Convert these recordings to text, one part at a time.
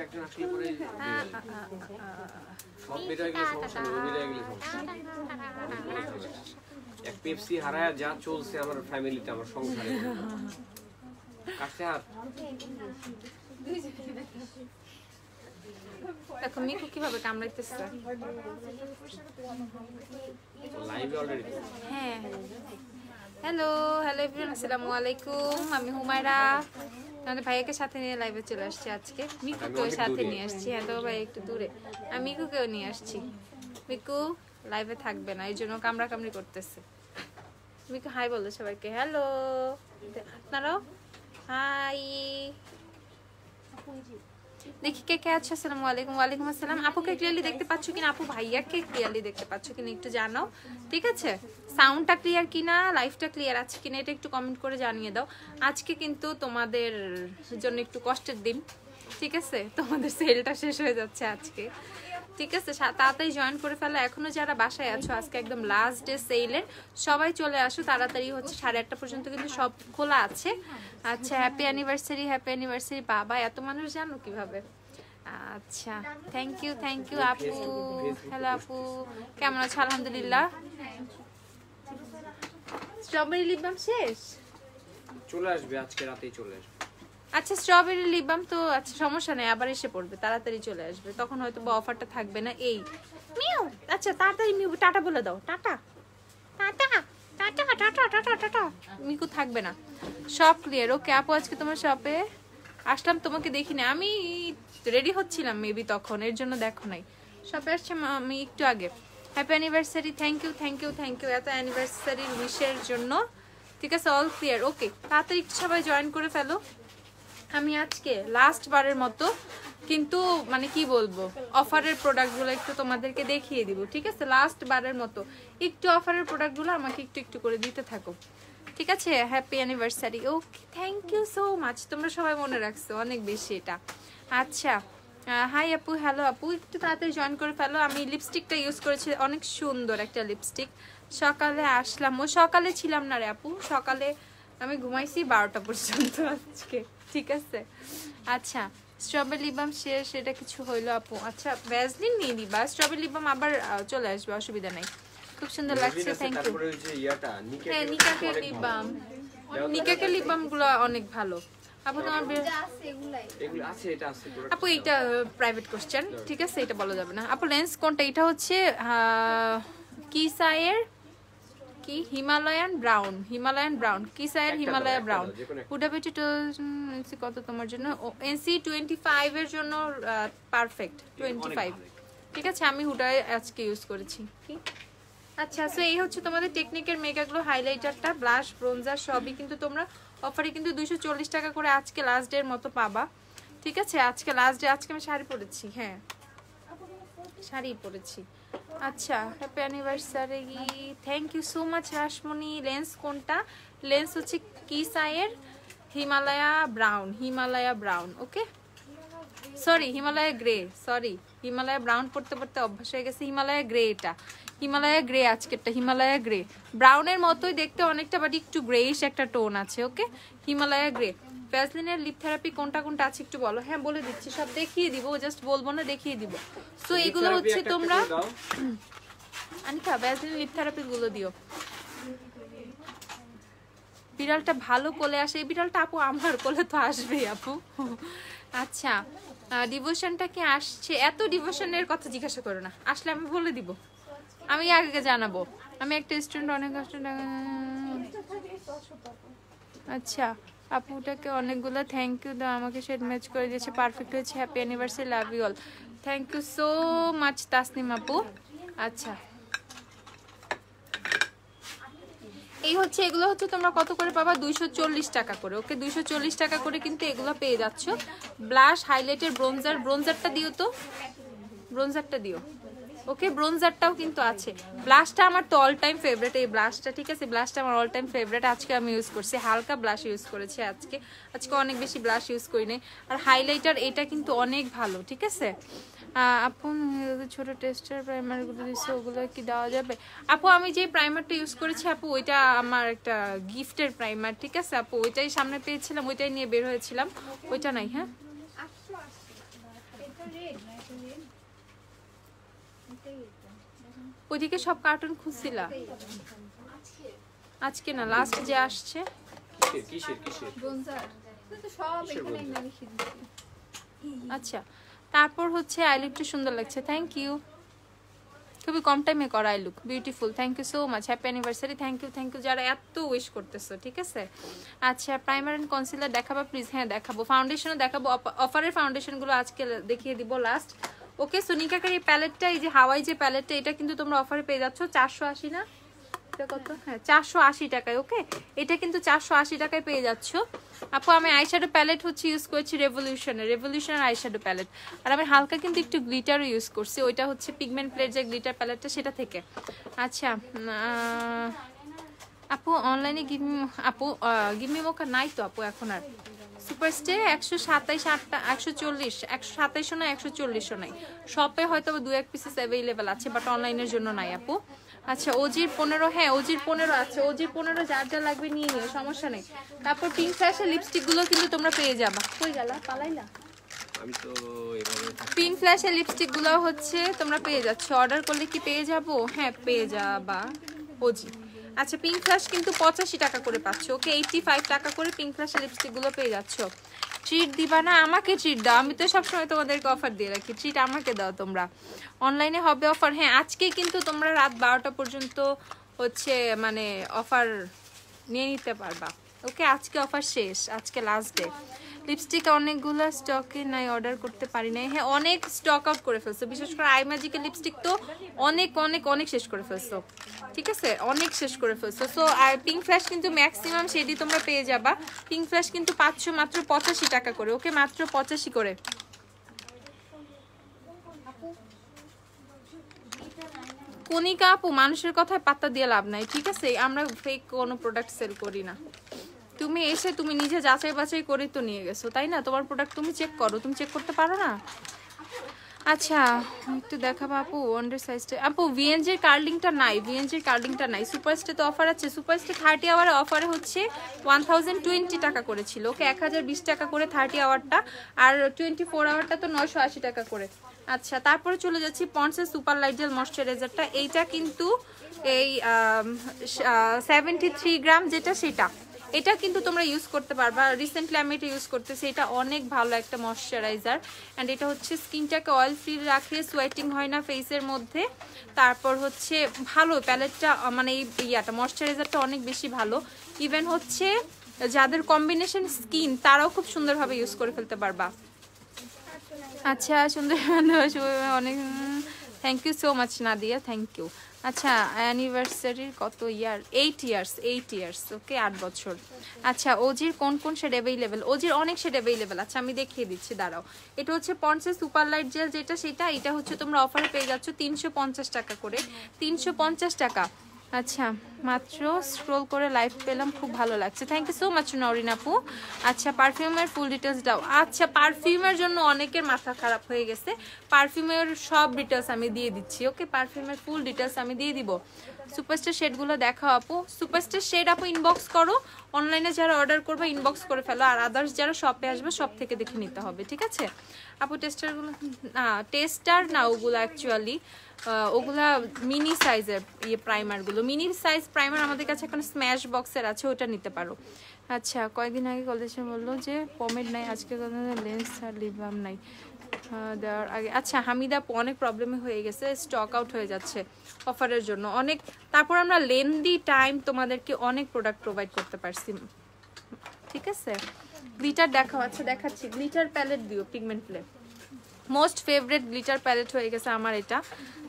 একজন আসলে পরে সব বের হয়ে গেলে সমস্যা নেই, বের হয়ে গেলে সমস্যা এক পেপসি হারায় যা চলছে আমার ফ্যামিলিতে, আমার সংসারে। কাছে হাত দেখো মিকু কিভাবে কামড়াইতেছে। লাইভে অলরেডি। হ্যাঁ, হ্যালো হ্যালো এভরিওয়ান, আসসালামু আলাইকুম। আমি হুমায়রা, আমাদের ভাইয়াকে সাথে নিয়ে লাইভে চলে আসছি আজকে। মিকুকেও সাথে নিয়ে আসছি। হ্যাঁ তো ভাই একটু দূরে, আমি মিকুকেও নিয়ে আসছি। মিকু লাইভে থাকবে না, এই জন্য কামড়া কামড়ি করতেছে। মিকু হাই বলো সবাইকে। হ্যালো, আপনারাও হাই। দেখি কে কে আছে। আসসালামু আলাইকুম। ওয়ালাইকুম আসসালাম। আপুকে ক্লিয়ারলি দেখতে পাচ্ছ কিনা, আপু ভাইয়াকে ক্লিয়ারলি দেখতে পাচ্ছ কিনা একটু জানাও, ঠিক আছে? সাউন্ডটা ক্লিয়ার কিনা, লাইভটা ক্লিয়ার আছে কিনা এটা একটু কমেন্ট করে জানিয়ে দাও। আজকে কিন্তু তোমাদের জন্য একটু কষ্টের দিন, ঠিক আছে? তোমাদের সেলটা শেষ হয়ে যাচ্ছে আজকে, ঠিক আছে? তাড়াতাড়ি জয়েন করে ফেলো। এখনো যারা বাসায় আছো, আজকে একদম লাস্ট ডে সেলের, সবাই চলে আসো তাড়াতাড়ি। হচ্ছে 8:30 পর্যন্ত কিন্তু সব খোলা আছে। আচ্ছা, হ্যাপি অ্যানিভার্সারি, হ্যাপি অ্যানিভার্সারি। বাবা এত মানুষ জানো কিভাবে? আচ্ছা, থ্যাংক ইউ আপু। হ্যালো আপু, কেমন আছো? আলহামদুলিল্লাহ। স্ট্রবেরি লিপ বাম শেষ, চলে আসবে আজকে রাতেই চলে আসবে। আচ্ছা স্ট্রবেরি লিপ বাম তো আচ্ছা সমস্যা নেই, আবার এসে পড়বে, তাড়াতাড়ি চলে আসবে, তখন হয়তো বা অফারটা থাকবে না। এই মিউ, আচ্ছা তাড়াতাড়ি মিউ টাটা বলে দাও। Tata tata tata tata tata tata. Miku থাকবে না, সব ক্লিয়ার। ওকে আপু, আজকে তোমার শপে আসলাম, তোমাকে দেখিনি, আমি রেডি হচ্ছিলাম মেবি তখন, এর জন্য দেখো নাই। শপে আসছে আমি একটু আগে। হ্যাপি অ্যানিভার্সারি, থ্যাংক ইউ এত অ্যানিভার্সারির উইশের জন্য, ঠিক আছে? All clear. ওকে, তাড়াতাড়ি একটু সবাই জয়েন করে ফেলো। আমি আজকে লাস্ট বারের মতো কিন্তু মানে কি বলবো, অফারের প্রোডাক্টগুলো একটু তোমাদেরকে দেখিয়ে দিব, ঠিক আছে? লাস্ট বারের মতো একটু অফারের প্রোডাক্টগুলো আমাকে একটু একটু করে দিতে থাকো, ঠিক আছে? Happy anniversary. Okay, thank you so much, তোমরা সবাই মনে রাখছো অনেক বেশি এটা। আচ্ছা, হাই আপু, হ্যালো আপু, একটু তাড়াতাড়ি জয়েন করে ফেলো। আমি লিপস্টিকটা ইউজ করেছি, অনেক সুন্দর একটা লিপস্টিক। সকালে আসলাম, ও সকালে ছিলাম না রে আপু, সকালে আমি ঘুমাইছি 12টা পর্যন্ত আজকে, ঠিক আছে? আচ্ছা, স্ট্রবেরি লিপ বাম শেষ, এটা কিছু হইলো আপু? আচ্ছা, ভ্যাসলিন নিয়ে দিবা, স্ট্রবেরি লিপ বাম আবার চলে আসবে, অসুবিধা নাই। খুব সুন্দর লাগছে, থ্যাংক ইউ। হ্যাঁ, নিকাকের লিপ বাম, নিকাকের লিপ বাম গুলো অনেক ভালো আপু। তোমার আপু এইটা প্রাইভেট কোশ্চেন, ঠিক আছে? এটা বলা যাবে না আপু। লেন্স কোনটা? এটা হচ্ছে কিসায়ের কি হিমালয়ান ব্রাউন, কিসায়ের হিমালয়া ব্রাউন। হুডাবেটি কত তোমার জন্য? এনসি 25 এর জন্য পারফেক্ট, 25, ঠিক আছে? আমি হুডায় আজকে ইউজ করেছি। কি আচ্ছা, সো এই হচ্ছে তোমাদের টেকনিকের মেকআপগুলো, হাইলাইটারটা, ব্লাশ, ব্রোঞ্জার সবই কিন্তু তোমরা অফারে কিন্তু 240 টাকা করে আজকে লাস্ট ডে এর মতো পাবা, ঠিক আছে? আজকে লাস্ট ডে, আজকে আমি শাড়ি পরেছি, হ্যাঁ শাড়ি পরেছি। আচ্ছা, happy anniversary, thank you so much Rashmoni. Lens কোনটা? লেন্স হচ্ছে কিসায়ের Himalaya brown, okay? Sorry Himalaya grey, sorry Himalaya brown পড়তে পড়তে অভ্যাস হয়ে গেছে। হিমালয়া গ্রে, এটা হিমালয়া গ্রে আজকেরটা, হিমালয়া গ্রে ব্রাউনের মতোই দেখতে অনেকটা, বাট একটু গ্রেইশ একটা টোন আছে, ওকে? হিমালয়া গ্রে। ভ্যাসলিনের লিপ থেরাপি কোনটা কোনটা আছে একটু বলো। হ্যাঁ বলে দিচ্ছি, সব দেখিয়ে দিব, জাস্ট বলবো না, দেখিয়ে দিব। সো এগুলো হচ্ছে তোমরা আনিকা ভ্যাসলিন লিপ থেরাপি গুলো দিও। বিড়ালটা ভালো কোলে আসে, এই বিড়ালটা আপু আমার কোলে তো আসবেই আপু। আচ্ছা, ডিভোশনটা কি আসছে? এত ডিভোশনের কথা জিজ্ঞাসা করো না, আসলে আমি বলে দিব, আমি আগে জানাবো। আমি একটা স্টুডেন্ট, অনেক আচ্ছা আপুটাকে অনেকগুলো থ্যাংক ইউ দাও, আমাকে শেড ম্যাচ করে দিয়েছে, পারফেক্ট হয়েছে। Happy anniversary, love you all. Thank you so much Tasnim আপু। আচ্ছা, এই হচ্ছে, এগুলো হচ্ছে তোমরা কত করে পাবা? 240 টাকা করে, ওকে? 240 টাকা করে কিন্তু এগুলো পেয়ে যাচ্ছ। ব্লাশ, হাইলাইটার, ব্রোঞ্জারটা দিও তো, ব্রোঞ্জারটা দিও, ওকে? ব্রোঞ্জারটাও কিন্তু আছে। ব্লাশটা আমার তো অল টাইম ফেভারিট, এই ব্লাশটা, ঠিক আছে? ব্লাশটা আমার অল টাইম ফেভারিট, আজকে আমি ইউজ করছি, হালকা ব্লাশ ইউজ করেছি আজকে অনেক বেশি ব্লাশ ইউজ করি নাই। আর হাইলাইটার এটা কিন্তু অনেক ভালো, ঠিক আছে? আপু ছোট টেস্টার প্রাইমারগুলো দিচ্ছে, ওগুলো কি দেওয়া যাবে? আপু আমি যে প্রাইমারটা ইউজ করেছি আপু, ওইটা আমার একটা গিফটের প্রাইমার, ঠিক আছে আপু? ওইটাই সামনে পেয়েছিলাম, ওইটাই নিয়ে বের হয়েছিলাম, ওইটা নাই। হ্যাঁ ওইদিকে সব কার্টুন খুঁজছিলা আজকে না লাস্ট যে আসছে কিসের আচ্ছা তারপর হচ্ছে আই লুকটা সুন্দর লাগছে থ্যাংক ইউ খুবই কম টাইমে করা I look beautiful thank you so much happy anniversary thank you যারা এত উইশ করতেছো ঠিক আছে আচ্ছা প্রাইমার এন্ড কনসিলার দেখাবো প্লিজ হ্যাঁ দেখাবো ফাউন্ডেশনও দেখাবো অফারের ফাউন্ডেশনগুলো আজকে দেখিয়ে দিব লাস্ট ওকে সুনিকাকার এই প্যালেটটা এই যে হাওয়াই যে প্যালেটটা এটা কিন্তু তোমরা অফারে পেয়ে যাচ্ছ 480 না এটা কত হ্যাঁ 480 টাকায় ওকে এটা কিন্তু 480 টাকায় পেয়ে যাচ্ছ আপু আমি আইশ্যাডো প্যালেট হচ্ছে ইউজ করেছি রেভলিউশনের আইশ্যাডো প্যালেট আর আমি হালকা কিন্তু একটু গ্লিটারও ইউজ করছি ওইটা হচ্ছে পিগমেন্ট প্লেট যে গ্লিটার প্যালেটটা সেটা থেকে আচ্ছা আপু অনলাইনে গিভ মি মোকা নাই তো আপু এখন আর সুপারস্টে 127 140 না 140 নাই শপে হয়তো 2-1 পিসেস অ্যাভেলেবেল আছে বাট অনলাইনের জন্য নাই আপু আচ্ছা ওজির 15 হ্যাঁ ওজির 15 আছে ওজির 15 যার যা লাগবে নিয়ে নিও সমস্যা নেই তারপর পিঙ্ক ফ্ল্যাশের লিপস্টিক গুলো কিন্তু তোমরা পেয়ে যাবা কই গেলা পালাইলা আমি তো এভাবে পিঙ্ক ফ্ল্যাশের লিপস্টিক গুলো হচ্ছে তোমরা পেয়ে যাচ্ছ অর্ডার করলে কি পেয়ে যাবো হ্যাঁ পেয়ে যাবা ওজি আচ্ছা পিঙ্ক ফ্ল্যাশ কিন্তু 85 টাকা করে পাচ্ছ ওকে 85 টাকা করে পিঙ্ক ফ্ল্যাশের লিপস্টিক গুলো পেয়ে যাচ্ছ ট্রিট দিবা না আমাকে ট্রিট দাও আমি তো সবসময় তোমাদেরকে অফার দিয়ে রাখি ট্রিট আমাকে দাও তোমরা অনলাইনে হবে অফার হ্যাঁ আজকে কিন্তু তোমরা রাত 12টা পর্যন্ত হচ্ছে মানে অফার নিয়ে নিতে পারবা ওকে আজকে অফার শেষ আজকে লাস্ট ডে লিপস্টিক অনেকগুলো স্টকে নাই অর্ডার করতে পারি নাই হ্যাঁ অনেক স্টক আউট করে ফেলছো বিশেষ করে আই ম্যাজিকের লিপস্টিক তো অনেক শেষ করে ফেলছো ঠিক আছে অনেক শেষ করে ফেলছো সো আর পিঙ্ক ফ্ল্যাশ কিন্তু ম্যাক্সিমাম শেডই তোমরা পেয়ে যাবা পিঙ্ক ফ্ল্যাশ কিন্তু পাচ্ছ মাত্র 85 টাকা করে ওকে মাত্র 85 করে কণিকা আপু মানুষের কথায় পাত্তা দিয়ে লাভ নাই ঠিক আছে আমরা ফেক কোনো প্রোডাক্ট সেল করি না তুমি এসে তুমি নিজে যাচাই বাছাই করে তো নিয়ে গেছো তাই না তোমার প্রোডাক্ট তুমি চেক করো তুমি চেক করতে পারো না আচ্ছা একটু দেখাবো আপু ওয়ান্ডার সাইজটা আপু ভিএনজির কার্লিংটা নাই সুপারস্টে তো অফার আছে সুপারস্টে 30 আওয়ার অফারে হচ্ছে 1020 টাকা করেছিল ওকে 1020 টাকা করে 30 আওয়ারটা আর 24 আওয়ারটা তো 980 টাকা করে আচ্ছা তারপরে চলে যাচ্ছি পন্ডসের সুপার লাইট জেল ময়শ্চারাইজারটা এইটা কিন্তু এই 73 গ্রাম যেটা সেটা এটা কিন্তু তোমরা ইউজ করতে পারবা রিসেন্টলি আমি এটা ইউজ করতেছি এটা অনেক ভালো একটা ময়শ্চারাইজার এন্ড এটা হচ্ছে স্কিনটাকে অয়েল ফ্রি রাখে সোয়েটিং হয় না ফেসের মধ্যে তারপর হচ্ছে ভালো প্যালেটটা মানে এই ইয়াটা ময়শ্চারাইজারটা অনেক বেশি ভালো ইভেন হচ্ছে যাদের কম্বিনেশন স্কিন তারাও খুব সুন্দরভাবে ইউজ করে ফেলতে পারবা আচ্ছা সুন্দর অনেক thank you so much Nadia thank you আচ্ছা অ্যানিভার্সারির কত ইয়ার 8 ইয়ার্স ওকে 8 বছর আচ্ছা ওজির কোন শেড অ্যাভেলেবেল ওজির অনেক শেড অ্যাভেলেবেল আচ্ছা আমি দেখিয়ে দিচ্ছি দাঁড়াও এটা হচ্ছে পন্ডসের সুপার লাইট জেল যেটা সেটা এটা হচ্ছে তোমরা অফারে পেয়ে যাচ্ছ 350 টাকা করে 350 টাকা আচ্ছা মাত্র স্ক্রল করে লাইভ পেলাম খুব ভালো লাগছে thank you so much Norin আপু আচ্ছা পারফিউমের ফুল ডিটেলস দাও আচ্ছা পারফিউমের জন্য অনেকের মাথা খারাপ হয়ে গেছে পারফিউমের সব ডিটেলস আমি দিয়ে দিচ্ছি ওকে পারফিউমের ফুল ডিটেলস আমি দিয়ে দিব সুপারস্টার শেডগুলো দেখাও আপু সুপারস্টার শেড আপু ইনবক্স করো অনলাইনে যারা অর্ডার করবে ইনবক্স করে ফেলো আর আদার্স যারা শপে আসবে শপ থেকে দেখে নিতে হবে ঠিক আছে আপু টেস্টার না ওগুলো অ্যাকচুয়ালি ওগুলা মিনি সাইজের প্রাইমারগুলো মিনি সাইজ প্রাইমার আমাদের কাছে এখন স্ম্যাশ বক্সের আছে ওটা নিতে পারো আচ্ছা কয়েকদিন আগে কলেজে বললো যে পমেড নাই আজকে লেন্স আর লিপ বাম নাই দেওয়ার আগে আচ্ছা হামিদা অনেক প্রবলেমে হয়ে গেছে স্টক আউট হয়ে যাচ্ছে অফারের জন্য অনেক তারপর আমরা লেন্দি টাইম তোমাদেরকে অনেক প্রোডাক্ট প্রোভাইড করতে পারছি ঠিক আছে গ্লিটার দেখাও আচ্ছা দেখাচ্ছি গ্লিটার প্যালেট দিও pigment play most favourite glitter palette হয়ে গেছে আমার এটা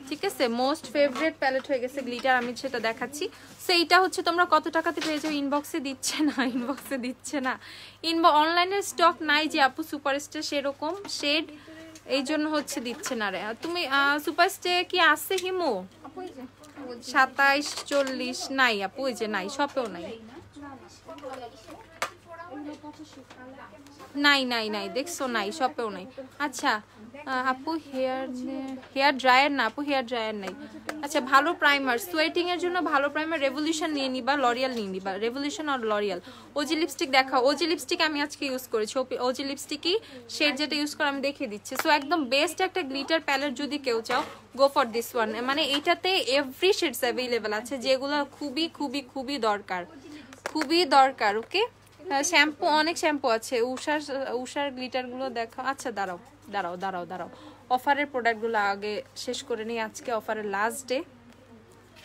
ঠিক আছে মোস্ট ফেভারিট প্যালেট হয়ে গেছে গ্লিটার আমি সেটা দেখাচ্ছি সো এইটা হচ্ছে তোমরা কত টাকাতে পেয়ে যাও ইনবক্সে দিচ্ছে না অনলাইনের স্টক নাই যে আপু সুপারস্টার সেরকম শেড এই জন্য হচ্ছে দিচ্ছে না রে তুমি সুপারস্টে কি আসছে হিমো 27-40 নাই আপু ওই যে নাই শপেও নাই দেখছো নাই শপেও নাই আচ্ছা আপু হেয়ার ড্রায়ার না আপু, হেয়ার ড্রায়ার নাই। আচ্ছা ভালো প্রাইমার, সোয়েটিং এর জন্য ভালো প্রাইমার রেভলিউশন নিয়ে নিবা, লরিয়াল নিয়ে নিবা, রেভলিউশন আর লরিয়াল। ওজি লিপস্টিক দেখাও, ওজি লিপস্টিক আমি আজকে ইউজ করেছি, ওজি লিপস্টিকই শেড যেটা ইউজ করে আমি দেখিয়ে দিচ্ছি। সো একদম বেস্ট একটা গ্লিটার প্যালেট যদি কেউ চাও, গো ফর দিস ওয়ান। মানে এইটাতে এভরি শেডস অ্যাভেলেবেল আছে, যেগুলো খুবই খুবই খুবই দরকার, খুবই দরকার। ওকে, শ্যাম্পু অনেক শ্যাম্পু আছে, উষার গ্লিটারগুলো দেখো। আচ্ছা দাঁড়াও দাঁড়াও দাঁড়াও দাঁড়াও, অফারের প্রোডাক্টগুলো আগে শেষ করে নিই, আজকে অফারের লাস্ট ডে,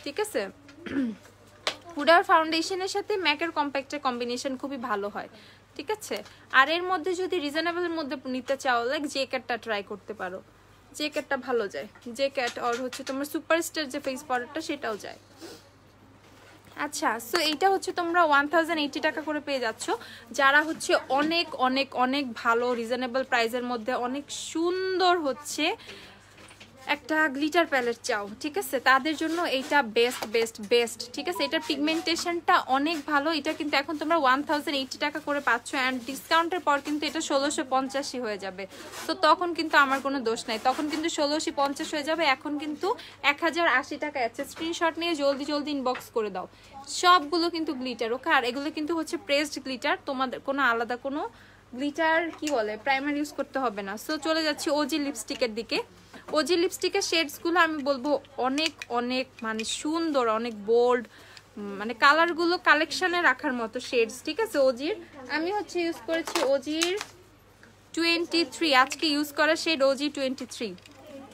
ঠিক আছে। হুডার ফাউন্ডেশনের সাথে ম্যাকের কম্প্যাক্টের কম্বিনেশন খুবই ভালো হয়, ঠিক আছে। আর এর মধ্যে যদি রিজনেবলের মধ্যে নিতে চাও, লাইক জে ক্যাটটা ট্রাই করতে পারো, জে ক্যাটটা ভালো যায়, জে ক্যাট আর হচ্ছে তোমার সুপারস্টার যে ফেস পাউডারটা সেটাও যায়। আচ্ছা, সো এইটা হচ্ছে তোমরা 1080 টাকা করে পেয়ে যাচ্ছ, যারা হচ্ছে অনেক অনেক অনেক ভালো রিজনেবল প্রাইসের মধ্যে অনেক সুন্দর হচ্ছে একটা গ্লিটার প্যালেট চাও, ঠিক আছে, তাদের জন্য এইটা বেস্ট বেস্ট বেস্ট, ঠিক আছে। এটার পিগমেন্টেশনটা অনেক ভালো, এটা কিন্তু এখন তোমরা 1080 টাকা করে পাচ্ছ, অ্যান্ড ডিসকাউন্টের পর কিন্তু এটা 1650 হয়ে যাবে। তো তখন কিন্তু আমার কোনো দোষ নাই, তখন কিন্তু 1650 হয়ে যাবে, এখন কিন্তু 1080 টাকা আছে। স্ক্রিনশট নিয়ে জলদি জলদি ইনবক্স করে দাও, সবগুলো কিন্তু গ্লিটার, ওকে। আর এগুলো কিন্তু হচ্ছে প্রেসড গ্লিটার, তোমাদের কোনো আলাদা কোনো গ্লিটার কি বলে প্রাইমার ইউজ করতে হবে না। সো চলে যাচ্ছি ওজি লিপস্টিকের দিকে। ওজি লিপস্টিকের শেডসগুলো আমি বলবো অনেক অনেক মানে সুন্দর, অনেক বোল্ড, মানে কালারগুলো কালেকশনে রাখার মতো শেডস, ঠিক আছে। ওজির আমি হচ্ছে ইউজ করেছি ওজির 23, আজকে ইউজ করা শেড ওজি 23,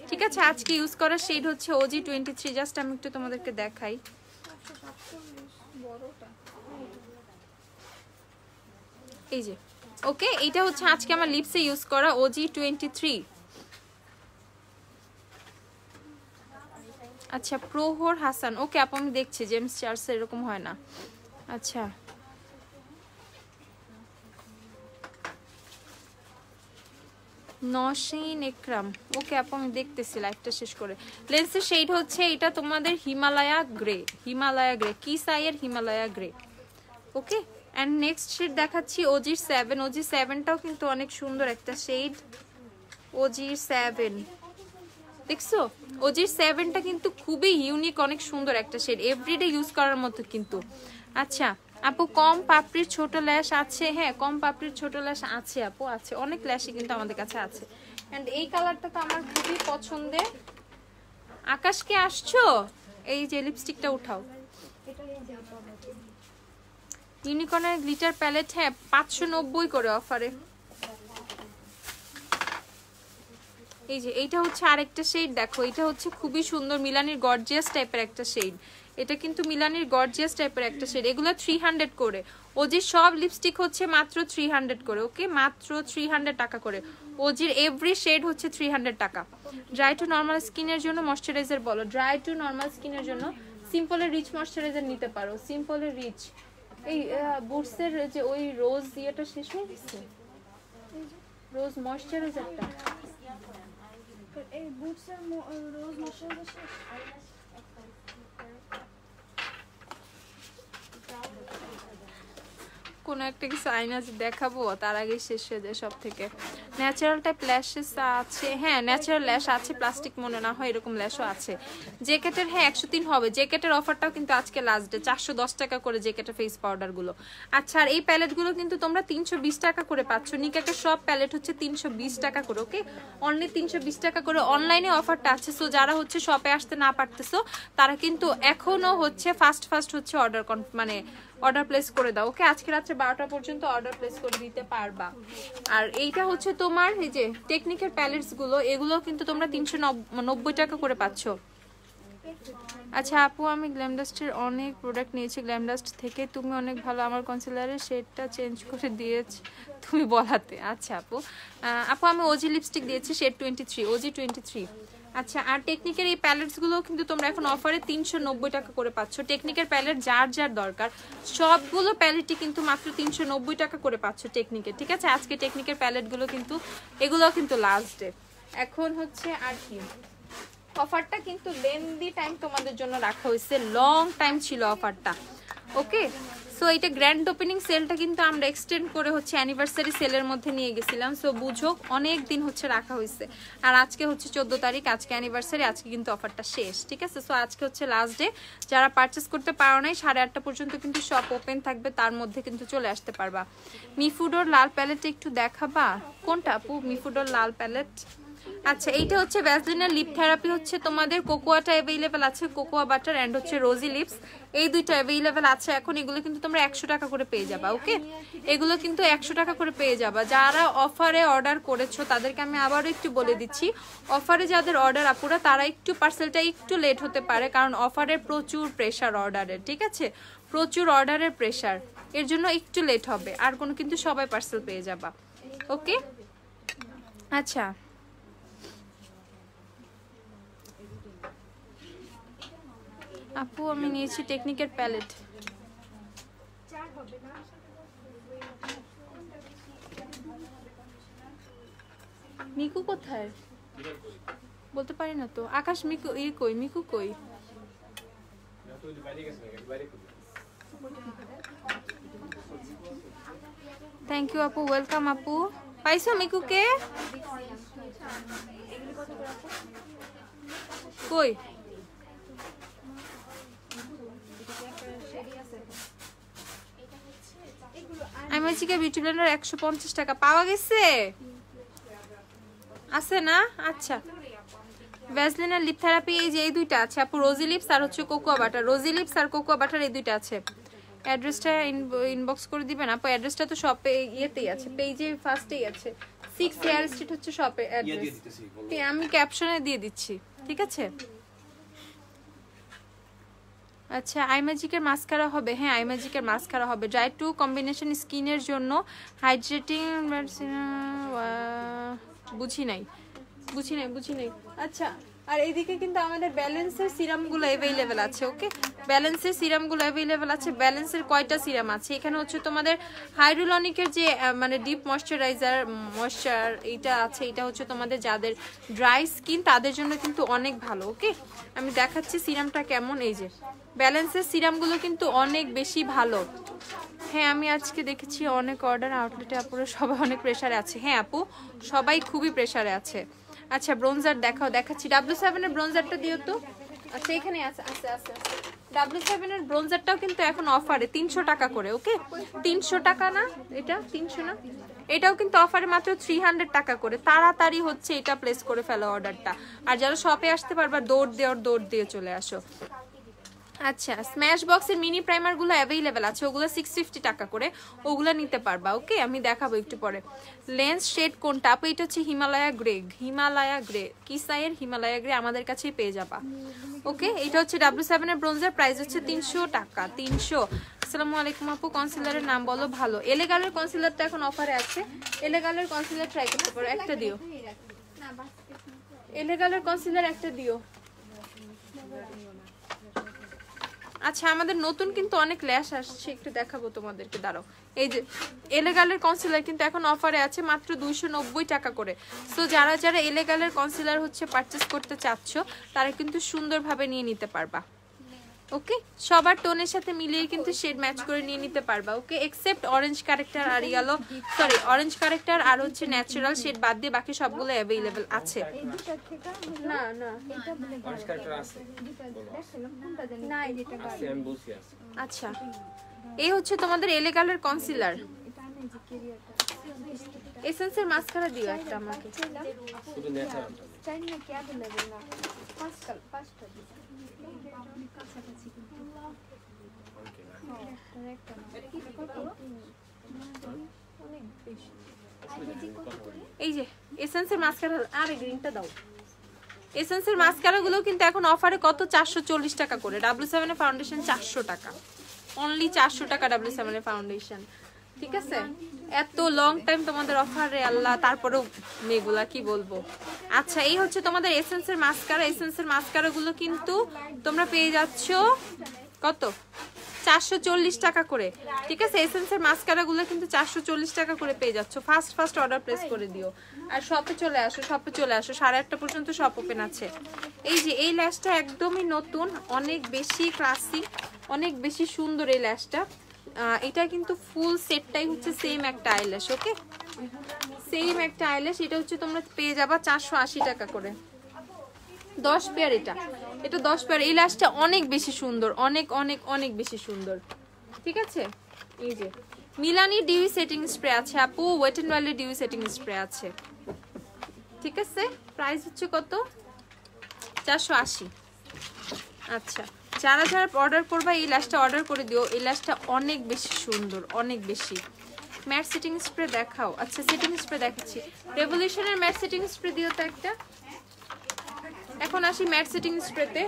ঠিক আছে। আজকে ইউজ করা শেড হচ্ছে ওজি 23। জাস্ট আমি একটু তোমাদেরকে দেখাই, এই যে, ওকে। এইটা হচ্ছে আজকে আমার লিপসে ইউজ করা ওজি 23। আচ্ছা প্রহর হাসান, ওকে আপু আমি দেখছি, জেমস চার্লস এরকম হয় না। আচ্ছা নসীন একরাম, ওকে আপু আমি দেখতেছি লাইভটা শেষ করে। লেন্সের শেড হচ্ছে এটা তোমাদের হিমালয়া গ্রে, হিমালয়া গ্রে, কি সাইয়ের Himalaya grey, okay. And next shade দেখাচ্ছি ওজির 7। ওজির 7টাও কিন্তু অনেক সুন্দর একটা শেড, ওজির 7 দেখছো, ওজির 7টা কিন্তু খুবই ইউনিক, অনেক সুন্দর একটা শেড, এভরিডে ইউজ করার মতো কিন্তু। আচ্ছা আপু কম পাপড়ির ছোট ল্যাশ আছে? হ্যাঁ কম পাপড়ির ছোট ল্যাশ আছে আপু, আছে, অনেক ল্যাশই কিন্তু আমাদের কাছে আছে। এন্ড এই কালারটা তো আমার খুবই পছন্দের। আকাশকে আসছো, এই যে লিপস্টিকটা উঠাও, ইউনিকর্নের গ্লিটার প্যালেট, হ্যাঁ 590 করে অফারে। এই যে এইটা হচ্ছে আরেকটা শেড, দেখো এটা হচ্ছে খুবই সুন্দর মিলানির গর্জিয়াস টাইপের একটা শেড, এটা কিন্তু মিলানির গর্জিয়াস টাইপের একটা শেড। এগুলো 300 করে, ওজির সব লিপস্টিক হচ্ছে মাত্র 300 করে, ওকে, মাত্র 300 টাকা করে। ওজির এভরি শেড হচ্ছে 300 টাকা। ড্রাই টু নর্মাল স্কিনের জন্য ময়শ্চারাইজার বলো, ড্রাই টু নর্মাল স্কিনের জন্য সিম্পলের রিচ ময়শ্চারাইজার নিতে পারো, সিম্পলের রিচ। এই বুটসের যে ওই রোজ ইয়েটা শেষ হয়ে গেছে, রোজ ময়শ্চারাইজারটা, এই বুটসের রোজ ময়শ্চারাইজার শেষ। কোনো একটা কিছু আইনা দেখাবো তার আগে শেষ হয়ে যায় সব থেকে। ন্যাচারাল টাইপ ল্যাশেস আছে, হ্যাঁ ন্যাচারাল ল্যাশ আছে, প্লাস্টিক মনে না হয় এরকম ল্যাশও আছে। জ্যাকেটের হ্যাঁ 103 হবে, জ্যাকেটের অফারটাও কিন্তু আজকে লাস্ট ডে, 410 টাকা করে জ্যাকেটের ফেস পাউডারগুলো। আচ্ছা আর এই প্যালেটগুলো কিন্তু তোমরা 320 টাকা করে পাচ্ছ, নিকাকের সব প্যালেট হচ্ছে 320 টাকা করে, ওকে, অনলি 320 টাকা করে। অনলাইনে অফারটা আছে, সো যারা হচ্ছে শপে আসতে না পারতেছো তারা কিন্তু এখনো হচ্ছে ফাস্ট হচ্ছে অর্ডার প্লেস করে দাও, ওকে। আজকে রাত্রে 12টা পর্যন্ত অর্ডার প্লেস করে দিতে পারবা। আর এইটা হচ্ছে তোমার এই যে টেকনিকের প্যালেটস গুলো, এগুলো কিন্তু তোমরা 390 টাকা করে পাচ্ছ। আচ্ছা আপু আমি গ্ল্যামডাস্টের অনেক প্রোডাক্ট নিয়েছি, গ্ল্যামডাস্ট থেকে তুমি অনেক ভালো, আমার কনসিলারের শেডটা চেঞ্জ করে দিয়েছি তুমি বলাতে। আচ্ছা আপু আমি ওজি লিপস্টিক দিয়েছি শেড 23, ওজি 23। আচ্ছা আর টেকনিকের এই প্যালেটসগুলো কিন্তু তোমরা এখন অফারে 390 টাকা করে পাচ্ছ। টেকনিকের প্যালেট যার যার দরকার সবগুলো প্যালেটই কিন্তু মাত্র 390 টাকা করে পাচ্ছ টেকনিকের, ঠিক আছে। আজকে টেকনিকের প্যালেটগুলো কিন্তু এগুলো কিন্তু লাস্ট ডে। এখন হচ্ছে আর কি অফারটা কিন্তু লেন্দি টাইম তোমাদের জন্য রাখা হয়েছে, লং টাইম ছিল অফারটা, ওকে। সো এটা গ্র্যান্ড ওপেনিং সেলটা কিন্তু আমরা এক্সটেন্ড করে হচ্ছে অ্যানিভার্সারি সেলের মধ্যে নিয়ে গেছিলাম। সো বুঝো অনেক দিন হচ্ছে রাখা হয়েছে, আর আজকে হচ্ছে 14 তারিখ, আজকে অ্যানিভার্সারি, আজকে কিন্তু অফারটা শেষ, ঠিক আছে? সো আজকে হচ্ছে লাস্ট ডে, যারা পারচেস করতে পারো নাই 8:30 পর্যন্ত কিন্তু শপ ওপেন থাকবে, তার মধ্যে কিন্তু চলে আসতে পারবা। মিফুডোর লাল প্যালেটটা একটু দেখাবা, কোনটা আপু মিফুডোর লাল প্যালেট? আচ্ছা এইটা হচ্ছে ভ্যাসলিনের লিপ থেরাপি, হচ্ছে তোমাদের কোকোয়াটা অ্যাভেলেবেল আছে, কোকোয়া বাটার অ্যান্ড হচ্ছে রোজি লিপস, এই দুইটা অ্যাভেলেবেল আছে এখন। এগুলো কিন্তু তোমরা 100 টাকা করে পেয়ে যাবা, ওকে? এগুলো কিন্তু 100 টাকা করে পেয়ে যাবা। যারা অফারে অর্ডার করেছো তাদেরকে আমি আবারও একটু বলে দিচ্ছি, অফারে যাদের অর্ডার আপুরা তারা একটু পার্সেলটা একটু লেট হতে পারে, কারণ অফারে প্রচুর প্রেশার অর্ডারের, ঠিক আছে? প্রচুর অর্ডারের প্রেশার, এর জন্য একটু লেট হবে, আর কোনো কিন্তু সবাই পার্সেল পেয়ে যাবা, ওকে? আচ্ছা আপু আমি নিয়েছি টেকনিকের প্যালেট। মিকু কোথায় বলতে পারি না তো। আকাশ মিকু কই, মিকু কই? থ্যাংক ইউ আপু, ওয়েলকাম আপু। পাইছো মিকুকে? কই? আইমাজিকা বিউটি ব্লেন্ডার 150 টাকা পাওয়া গেছে, আছে না? আচ্ছা ভ্যাসলিনের লিপ থেরাপি এই যে এই দুইটা আছে আপু, রোজি লিপস আর হচ্ছে কোকোয়া বাটার, রোজি লিপস আর কোকোয়া বাটার এই দুইটা আছে। অ্যাড্রেসটা ইনবক্স করে দিবেন আপু, অ্যাড্রেসটা তো শপে ইয়েতেই আছে, পেজে ফার্স্টেই আছে, 6 হেয়ার স্ট্রিট হচ্ছে শপে অ্যাড্রেস, আমি ক্যাপশনে দিয়ে দিচ্ছি, ঠিক আছে? আচ্ছা আইম্যাজিকের মাস্কারা হবে, হ্যাঁ আইম্যাজিকের মাস্কারা হবে, ড্রাই টু কম্বিনেশন স্কিনের জন্য হাইড্রেটিং, বুঝি নাই। আচ্ছা আর এইদিকে কিন্তু আমাদের ব্যালেন্সের সিরামগুলো অ্যাভেলেবেল আছে, ওকে? ব্যালেন্সের সিরামগুলো অ্যাভেলেবেল আছে। ব্যালেন্সের কয়টা সিরাম আছে এখানে হচ্ছে তোমাদের হাইড্রোলনিকের যে মানে ডিপ ময়শ্চারাইজার ময়শ্চার এইটা আছে, এটা হচ্ছে তোমাদের যাদের ড্রাই স্কিন তাদের জন্য কিন্তু অনেক ভালো, ওকে? আমি দেখাচ্ছি সিরামটা কেমন। এই যে ব্যালেন্সের সিরামগুলো কিন্তু অনেক বেশি ভালো। হ্যাঁ আমি আজকে দেখেছি অনেক অর্ডার আউটলেটে আপুরা সবাই অনেক প্রেসারে আছে। হ্যাঁ আপু সবাই খুবই প্রেসারে আছে। আচ্ছা ব্রোঞ্জার দেখাচ্ছি, W7 এর ব্রোঞ্জারটা দিও তো। আচ্ছা এখানে আছে W7 এর ব্রোঞ্জারটাও কিন্তু এখন অফারে 300 টাকা করে, ওকে? 300 টাকা না, এটা 300 না, এটাও কিন্তু অফারে মাত্র 300 টাকা করে। তাড়াতাড়ি হচ্ছে এটা প্লেস করে ফেলো অর্ডারটা, আর যারা শপে আসতে পারবা দৌড় দিয়ে চলে আসো। আচ্ছা স্ম্যাশ বক্সের মিনি প্রাইমারগুলো অ্যাভেলেবেল আছে, ওগুলো 650 টাকা করে, ওগুলো নিতে পারবা, ওকে? আমি দেখাবো একটু পরে। লেন্স শেড কোনটা আপু? এটা হচ্ছে হিমালয়া গ্রে, কিসাইয়ের হিমালয়া গ্রে, আমাদের কাছেই পেয়ে যাবা, ওকে? এটা হচ্ছে W7 এর ব্রোঞ্জার, প্রাইস হচ্ছে 300 টাকা, 300। আসসালামু আলাইকুম আপু, কনসিলারের নাম বলো ভালো। এলেগালের কনসিলারটা এখন অফারে আছে, এলেগালের কনসিলার ট্রাই করতে পারো, একটা দিও। এলেগালের কনসিলার একটা দিও। আচ্ছা আমাদের নতুন কিন্তু অনেক ল্যাশ আসছে, একটু দেখাবো তোমাদেরকে, দাঁড়াও। এই যে এলেগালের কনসিলার কিন্তু এখন অফারে আছে মাত্র 290 টাকা করে। সো যারা এলেগালের কনসিলার হচ্ছে পারচেস করতে চাচ্ছ তারা কিন্তু সুন্দরভাবে নিয়ে নিতে পারবা, ওকে? সবার টোনের সাথে মিলিয়ে কিন্তু শেড ম্যাচ করে নিয়ে নিতে পারবা, ওকে? এক্সেপ্ট অরেঞ্জ ক্যারেক্টার আর ইয়েলো, সরি অরেঞ্জ ক্যারেক্টার আর হচ্ছে ন্যাচারাল শেড বাদ দিয়ে বাকি সবগুলো অ্যাভেলেবেল আছে। না অরেঞ্জ কালার আছে না এটা আছে, আমি বলছি আছে। আচ্ছা এই হচ্ছে তোমাদের এলেগালের কনসিলার। এসেন্সের মাস্কারা দিও একটা আমাকে, শুধু ন্যাচারাল চাই না কি অ্যাভেলেবল না, পাঁচটা এই যে এসেন্সের মাস্কারা, আরে গ্রিনটা দাও। এসেন্সের মাস্কারাগুলো কিন্তু এখন অফারে কত? 440 টাকা করে। W7 এর ফাউন্ডেশন 400 টাকা, অনলি 400 টাকা W7 এর ফাউন্ডেশন, ঠিক আছে? এত লং টাইম তোমাদের অফারে আল্লাহ, তারপরেও মেয়েগুলা কি বলবো। আচ্ছা এই হচ্ছে তোমাদের এসেন্সের মাস্কারা, এসেন্সের মাস্কারাগুলো কিন্তু তোমরা পেয়ে যাচ্ছ কত? 440 টাকা করে, ঠিক আছে? এসেন্সের মাস্কারাগুলো কিন্তু 440 টাকা করে পেয়ে যাচ্ছ। ফার্স্ট অর্ডার প্লেস করে দিও, আর শপে চলে আসো 8:30 পর্যন্ত শপ ওপেন আছে। এই যে এই ল্যাশটা একদমই নতুন, অনেক বেশি ক্লাসি, অনেক বেশি সুন্দর এই ল্যাশটা। এটা কিন্তু ফুল সেটটাই হচ্ছে সেম একটা আইল্যাশ, ওকে সেম একটা আইল্যাশ। এটা হচ্ছে তোমরা পেয়ে যাবা 480 টাকা করে, 10 পেয়ার। এটা 10 পেয়ার। এই ল্যাশটা অনেক বেশি সুন্দর, অনেক অনেক অনেক বেশি সুন্দর, ঠিক আছে। এই যে মিলানি ডিউই সেটিং স্প্রে আছে আপু, ওয়েট এন্ড ওয়াইল্ডের ডিউই সেটিং স্প্রে আছে, ঠিক আছে। প্রাইস হচ্ছে কত? 480। আচ্ছা, যারা যারা অর্ডার করবা এই ল্যাশটা অর্ডার করে দিও। এই ল্যাশটা অনেক বেশি সুন্দর, অনেক বেশি। ম্যাট সেটিং স্প্রে দেখাও। আচ্ছা, সেটিং স্প্রে দেখাচ্ছি। রেভলিউশনের ম্যাট সেটিং স্প্রে দিও তো একটা। এখন আসি ম্যাট সেটিং স্প্রেতে।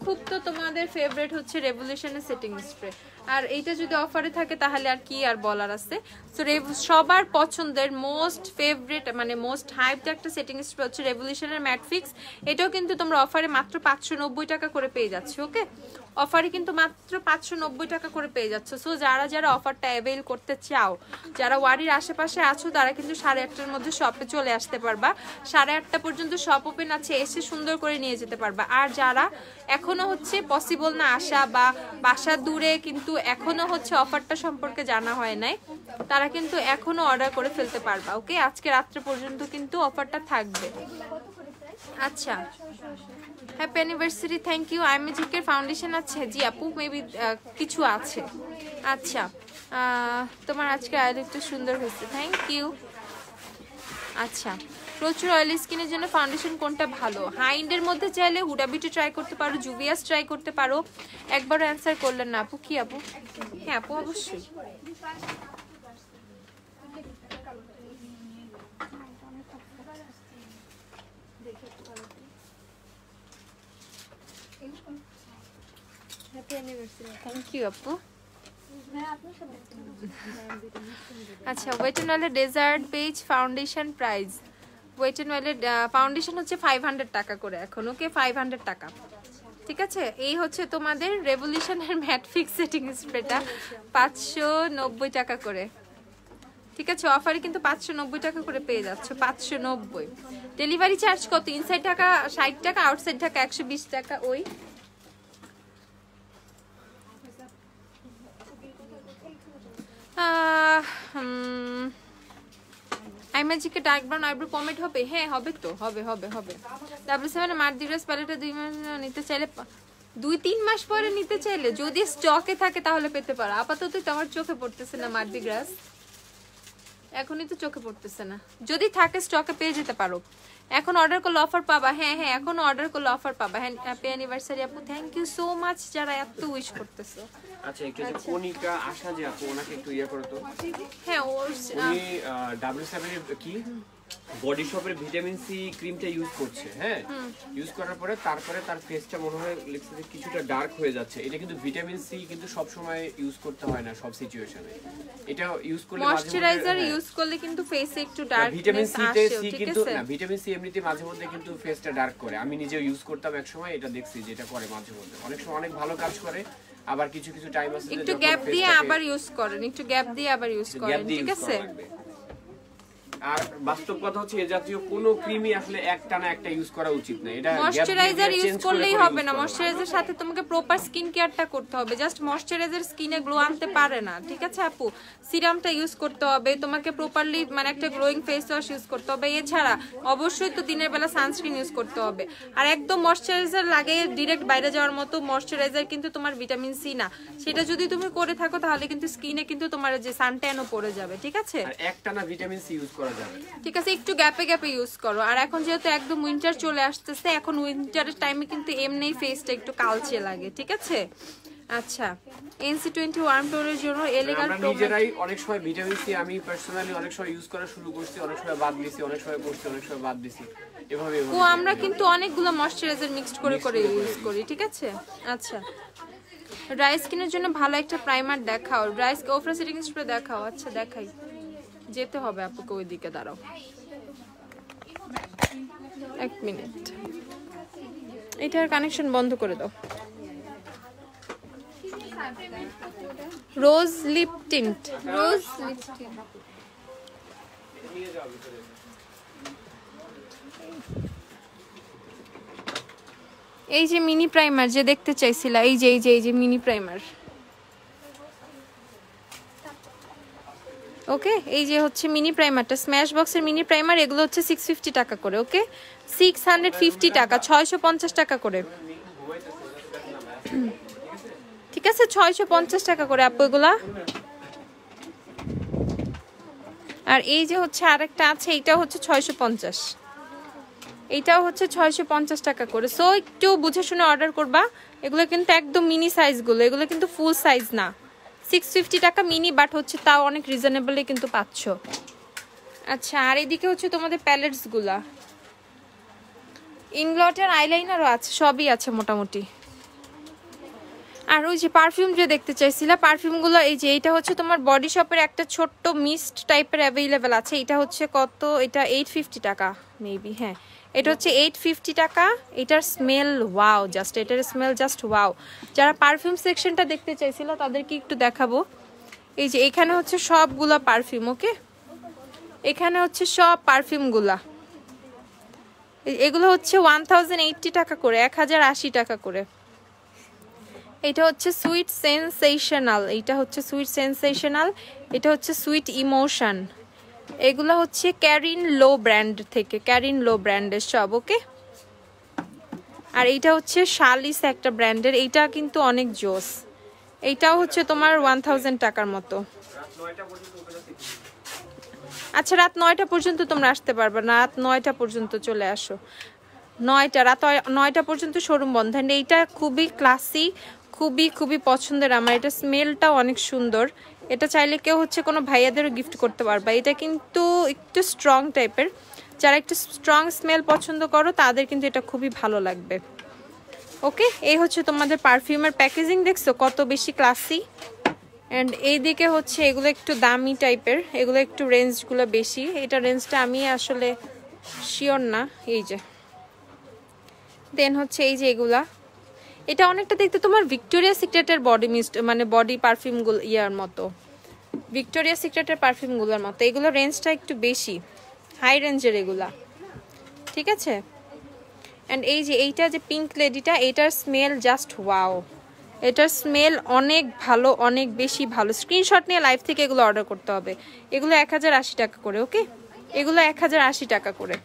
খুব তো তোমাদের ফেভারিট হচ্ছে রেভলিউশনের সেটিং স্প্রে, আর এইটা যদি অফারে থাকে তাহলে আর কি আর বলার আছে। সো সবার পছন্দের মোস্ট ফেভারিট মানে মোস্ট হাইপড একটা সেটিং স্প্রে হচ্ছে রেভলিউশনের ম্যাট ফিক্স। এটাও কিন্তু তোমরা অফারে মাত্র 590 টাকা করে পেয়ে যাচ্ছ, ওকে। অফারে কিন্তু মাত্র 590 টাকা করে পেয়ে যাচ্ছ। সো যারা যারা অফারটা অ্যাভেল করতে চাও, যারা ওয়ারির আশেপাশে আছো, তারা কিন্তু 8:30টার মধ্যে শপে চলে আসতে পারবা। 8:30টা পর্যন্ত শপ ওপেন আছে, এসে সুন্দর করে নিয়ে যেতে পারবা। আর যারা এখনো হচ্ছে পসিবল না আসা বা বাসা দূরে কিন্তু এখনো হচ্ছে অফারটা সম্পর্কে জানা হয় নাই, তারা কিন্তু এখনো অর্ডার করে ফেলতে পারবা, ওকে। আজকে রাত্রে পর্যন্ত কিন্তু অফারটা থাকবে। আচ্ছা, হ্যাপি অ্যানিভার্সারি, থ্যাংক ইউ। আইমেজিকের ফাউন্ডেশন আছে? জি আপু, মেবি কিছু আছে। আচ্ছা, তোমার আজকে আইলিপটা সুন্দর হয়েছে, থ্যাংক ইউ। আচ্ছা, প্রচুর অয়েলি স্কিনের জন্য ফাউন্ডেশন কোনটা ভালো? হাইন্ডের মধ্যে চাইলে হুডা বিউটি ট্রাই করতে পারো, জুভিয়াস ট্রাই করতে পারো। একবারও অ্যান্সার করলেন না আপু। কি আপু? হ্যাঁ আপু, অবশ্যই। থ্যাংক ইউ আপু। আচ্ছা, ওয়েট এন্ড ওয়াইল্ডের desert beige foundation price. Wet and ওয়াইল্ডের ফাউন্ডেশন হচ্ছে 500 টাকা করে এখন, ওকে। 500 টাকা, ঠিক আছে। এই হচ্ছে তোমাদের রেভলিউশনের ম্যাট ফিক্স সেটিং স্প্রেটা 590 টাকা করে, ঠিক আছে। অফারে কিন্তু 590 টাকা করে পেয়ে যাচ্ছ, 590। ডেলিভারি চার্জ কত? ইনসাইড টাকা 60 টাকা, আউটসাইড টাকা 120 টাকা। ওই আইম্যাজিকে ডার্ক ব্রাউন আইব্রো পমেড হবে? হ্যাঁ হবে তো, হবে হবে হবে। W7 মার দিরাস প্যালেটটা 2 মাস নিতে চাইলে, 2-3 মাস পরে নিতে চাইলে যদি স্টকে থাকে তাহলে পেতে পারো। আপাতত তো আমার চোখে পড়তেছে না মার্দি গ্রাস, এখনই তো চোখে পড়তেছে না। যদি থাকে স্টকে পেয়ে যেতে পারো। এখন অর্ডার করলে অফার পাবা। হ্যাঁ হ্যাঁ, এখন অর্ডার করলে অফার পাবা। হ্যাঁ, হ্যাপি অ্যানিভার্সারি আপু, থ্যাংক ইউ সো মাচ যারা এত উইশ করতেছো। আচ্ছা, একটু যে কনিকা আশা যে আপু, ওনাকে একটু ইয়া করো তো। হ্যাঁ, উনি W7 এর কি বডি শপের ভিটামিন সি ক্রিমটা ইউজ করছে। হ্যাঁ, ইউজ করার পরে তারপরে তার ফেসটা মনে হয় লিখছে যে কিছুটা ডার্ক হয়ে যাচ্ছে। এটা কিন্তু ভিটামিন সি কিন্তু সব সময় ইউজ করতে হয় না সব সিচুয়েশনে। এটা ইউজ করলে ময়শ্চারাইজার ইউজ করলে কিন্তু ফেসে একটু ভিটামিন ডার্কনেস সি তে আসে, সি ঠিক কিন্তু আছে। না, ভিটামিন সি এমনিতে মাঝে মধ্যে কিন্তু ফেসটা ডার্ক করে। আমি নিজেও ইউজ করতাম এক সময়, এটা দেখছি যে এটা করে মাঝে মধ্যে। অনেক সময় অনেক ভালো কাজ করে, আবার কিছু কিছু টাইম আছে একটু গ্যাপ দিয়ে আবার ইউজ করেন, একটু গ্যাপ দিয়ে আবার ইউজ করেন, ঠিক আছে। আর বাস্তব কথা হচ্ছে এই জাতীয় কোনো ক্রিমই আসলে একটানা একটা ইউজ করা উচিত না। এটা ময়শ্চারাইজার ইউজ করলেই হবে না, ময়শ্চারাইজারের সাথে তোমাকে প্রপার স্কিন কেয়ারটা করতে হবে। জাস্ট ময়শ্চারাইজার স্কিনে গ্লো আনতে পারে না, ঠিক আছে আপু। সিরামটা ইউজ করতে হবে তোমাকে প্রপারলি, মানে একটা গ্লোয়িং ফেস ওয়াশ ইউজ করতে হবে। এছাড়া অবশ্যই তো দিনের বেলা সানস্ক্রিন ইউজ করতে হবে। আর একদম ময়শ্চারাইজার লাগে ডিরেক্ট বাইরে যাওয়ার মতো ময়শ্চারাইজার কিন্তু তোমার ভিটামিন সি না। সেটা যদি তুমি করে থাকো তাহলে কিন্তু স্কিনে কিন্তু তোমার যে সানট্যানও পড়ে যাবে, ঠিক আছে। আর একটানা ভিটামিন সি ইউজ করা যাবে, ঠিক আছে, একটু গ্যাপে গ্যাপে ইউজ করো। আর এখন যেহেতু একদম উইন্টার চলে আসতেছে, এখন উইন্টারের টাইমে কিন্তু এমনিই ফেসটা একটু কালচে লাগে, ঠিক আছে। আচ্ছা, NC20 ওয়ার্ম টোনের জন্য এলিগান্ট আমরা নিজেরাই অনেক সময় ভিটামিন সি, আমি পার্সোনালি অনেক সময় ইউজ করা শুরু করছি, অনেক সময় বাদ দিছি, অনেক সময় করছি, অনেক সময় বাদ দিছি, এভাবে ও আমরা কিন্তু অনেকগুলো ময়শ্চারাইজার মিক্সড করে করে ইউজ করি, ঠিক আছে। আচ্ছা, ড্রাই স্কিনের জন্য ভালো একটা প্রাইমার দেখাও, ড্রাই ওফরা সেটিং স্প্রে দেখাও। আচ্ছা দেখাই, যেতে হবে আপুকে ওইদিকে, দাঁড়াও 1 মিনিট। এটার কানেকশন বন্ধ করে দাও। রোজ লিপ টিন্ট, রোজ লিপস্টিক। এই যে মিনি প্রাইমার যে দেখতে চাইছিলা, এই যে মিনি প্রাইমার, ওকে, এই যে হচ্ছে মিনি প্রাইমারটা, স্ম্যাশ বক্সের মিনি প্রাইমার, এগুলো হচ্ছে 650 টাকা করে। ওকে, 650 টাকা, 650 টাকা করে। ঠিক আছে, 650 টাকা করে আপু এগুলা। আর এই যে হচ্ছে আরেকটা আছে, এইটা হচ্ছে 650, এইটাও হচ্ছে 650 টাকা করে। সো একটু বুঝে শুনে অর্ডার করবা। এগুলো কিন্তু একদম মিনি সাইজগুলো, এগুলো কিন্তু ফুল সাইজ না। 650 টাকা মিনি, বাট হচ্ছে তাও অনেক রিজনেবলি কিন্তু পাচ্ছ। আচ্ছা, আর এদিকে হচ্ছে তোমাদের প্যালেটসগুলা, ইনগ্লটের আইলাইনারও আছে, সবই আছে মোটামুটি। আর ওই যে পারফিউম যে দেখতে চাইছিলা, পারফিউমগুলো এই যে এইটা হচ্ছে তোমার বডি শপের একটা ছোট্ট মিস্ট টাইপের অ্যাভেলেবেল আছে। এটা হচ্ছে কত, এটা 850 টাকা মেবি, হ্যাঁ এটা হচ্ছে 850 টাকা। এটার স্মেল ওয়াও, জাস্ট এটার স্মেল জাস্ট ওয়াও। যারা পারফিউম সেকশনটা দেখতে চাইছিল তাদেরকে একটু দেখাবো। এই যে এখানে হচ্ছে সবগুলা পারফিউম। ওকে, এখানে হচ্ছে সব পারফিউমগুলা, এগুলো হচ্ছে 1080 টাকা করে, 1080 টাকা করে। এটা হচ্ছে সুইট সেন্সেশনাল, এটা হচ্ছে সুইট সেন্সেশনাল, এটা হচ্ছে সুইট ইমোশন। এগুলো হচ্ছে ক্যারিন লো ব্র্যান্ড থেকে, ক্যারিন লো ব্র্যান্ডের সব। ওকে, আর এইটা হচ্ছে শালিস একটা ব্র্যান্ডের, এইটা কিন্তু অনেক জোস। এইটাও হচ্ছে তোমার 1000 টাকার মতো। আচ্ছা, রাত 9টা পর্যন্ত তোমরা আসতে পারবে না, রাত 9টা পর্যন্ত চলে আসো। 9টা, রাত 9টা পর্যন্ত শোরুম বন্ধ। এইটা খুবই ক্লাসি, খুবই খুবই পছন্দের আমার। এটা স্মেলটাও অনেক সুন্দর। এটা চাইলে কেউ হচ্ছে কোনো ভাইয়াদেরও গিফট করতে পারবা। এটা কিন্তু একটু স্ট্রং টাইপের, যারা একটু স্ট্রং স্মেল পছন্দ করো তাদের কিন্তু এটা খুবই ভালো লাগবে। ওকে, এই হচ্ছে তোমাদের পারফিউমের প্যাকেজিং, দেখছো কত বেশি ক্লাসি। অ্যান্ড এইদিকে হচ্ছে এগুলো একটু দামি টাইপের, এগুলো একটু রেঞ্জগুলো বেশি। এটা রেঞ্জটা আমি আসলে শিওর না। এই যে দেন হচ্ছে এই যে এগুলা, এটা অনেকটা দেখতে তোমার ভিক্টোরিয়া সিক্রেটের বডি মিস্ট মানে বডি পারফিউমগুলো ইয়ার মতো, ভিক্টোরিয়া সিক্রেটের পারফিউমগুলোর মতো। এগুলো রেঞ্জটা একটু বেশি, হাই রেঞ্জের এগুলা। ঠিক আছে, অ্যান্ড এই যে এইটা যে পিঙ্ক লেডিটা, এটার স্মেল জাস্ট ওয়াও, এটার স্মেল অনেক ভালো, অনেক বেশি ভালো। স্ক্রিনশট নিয়ে লাইভ থেকে এগুলো অর্ডার করতে হবে। এগুলো 1080 টাকা করে। ওকে, এগুলো 1080 টাকা করে।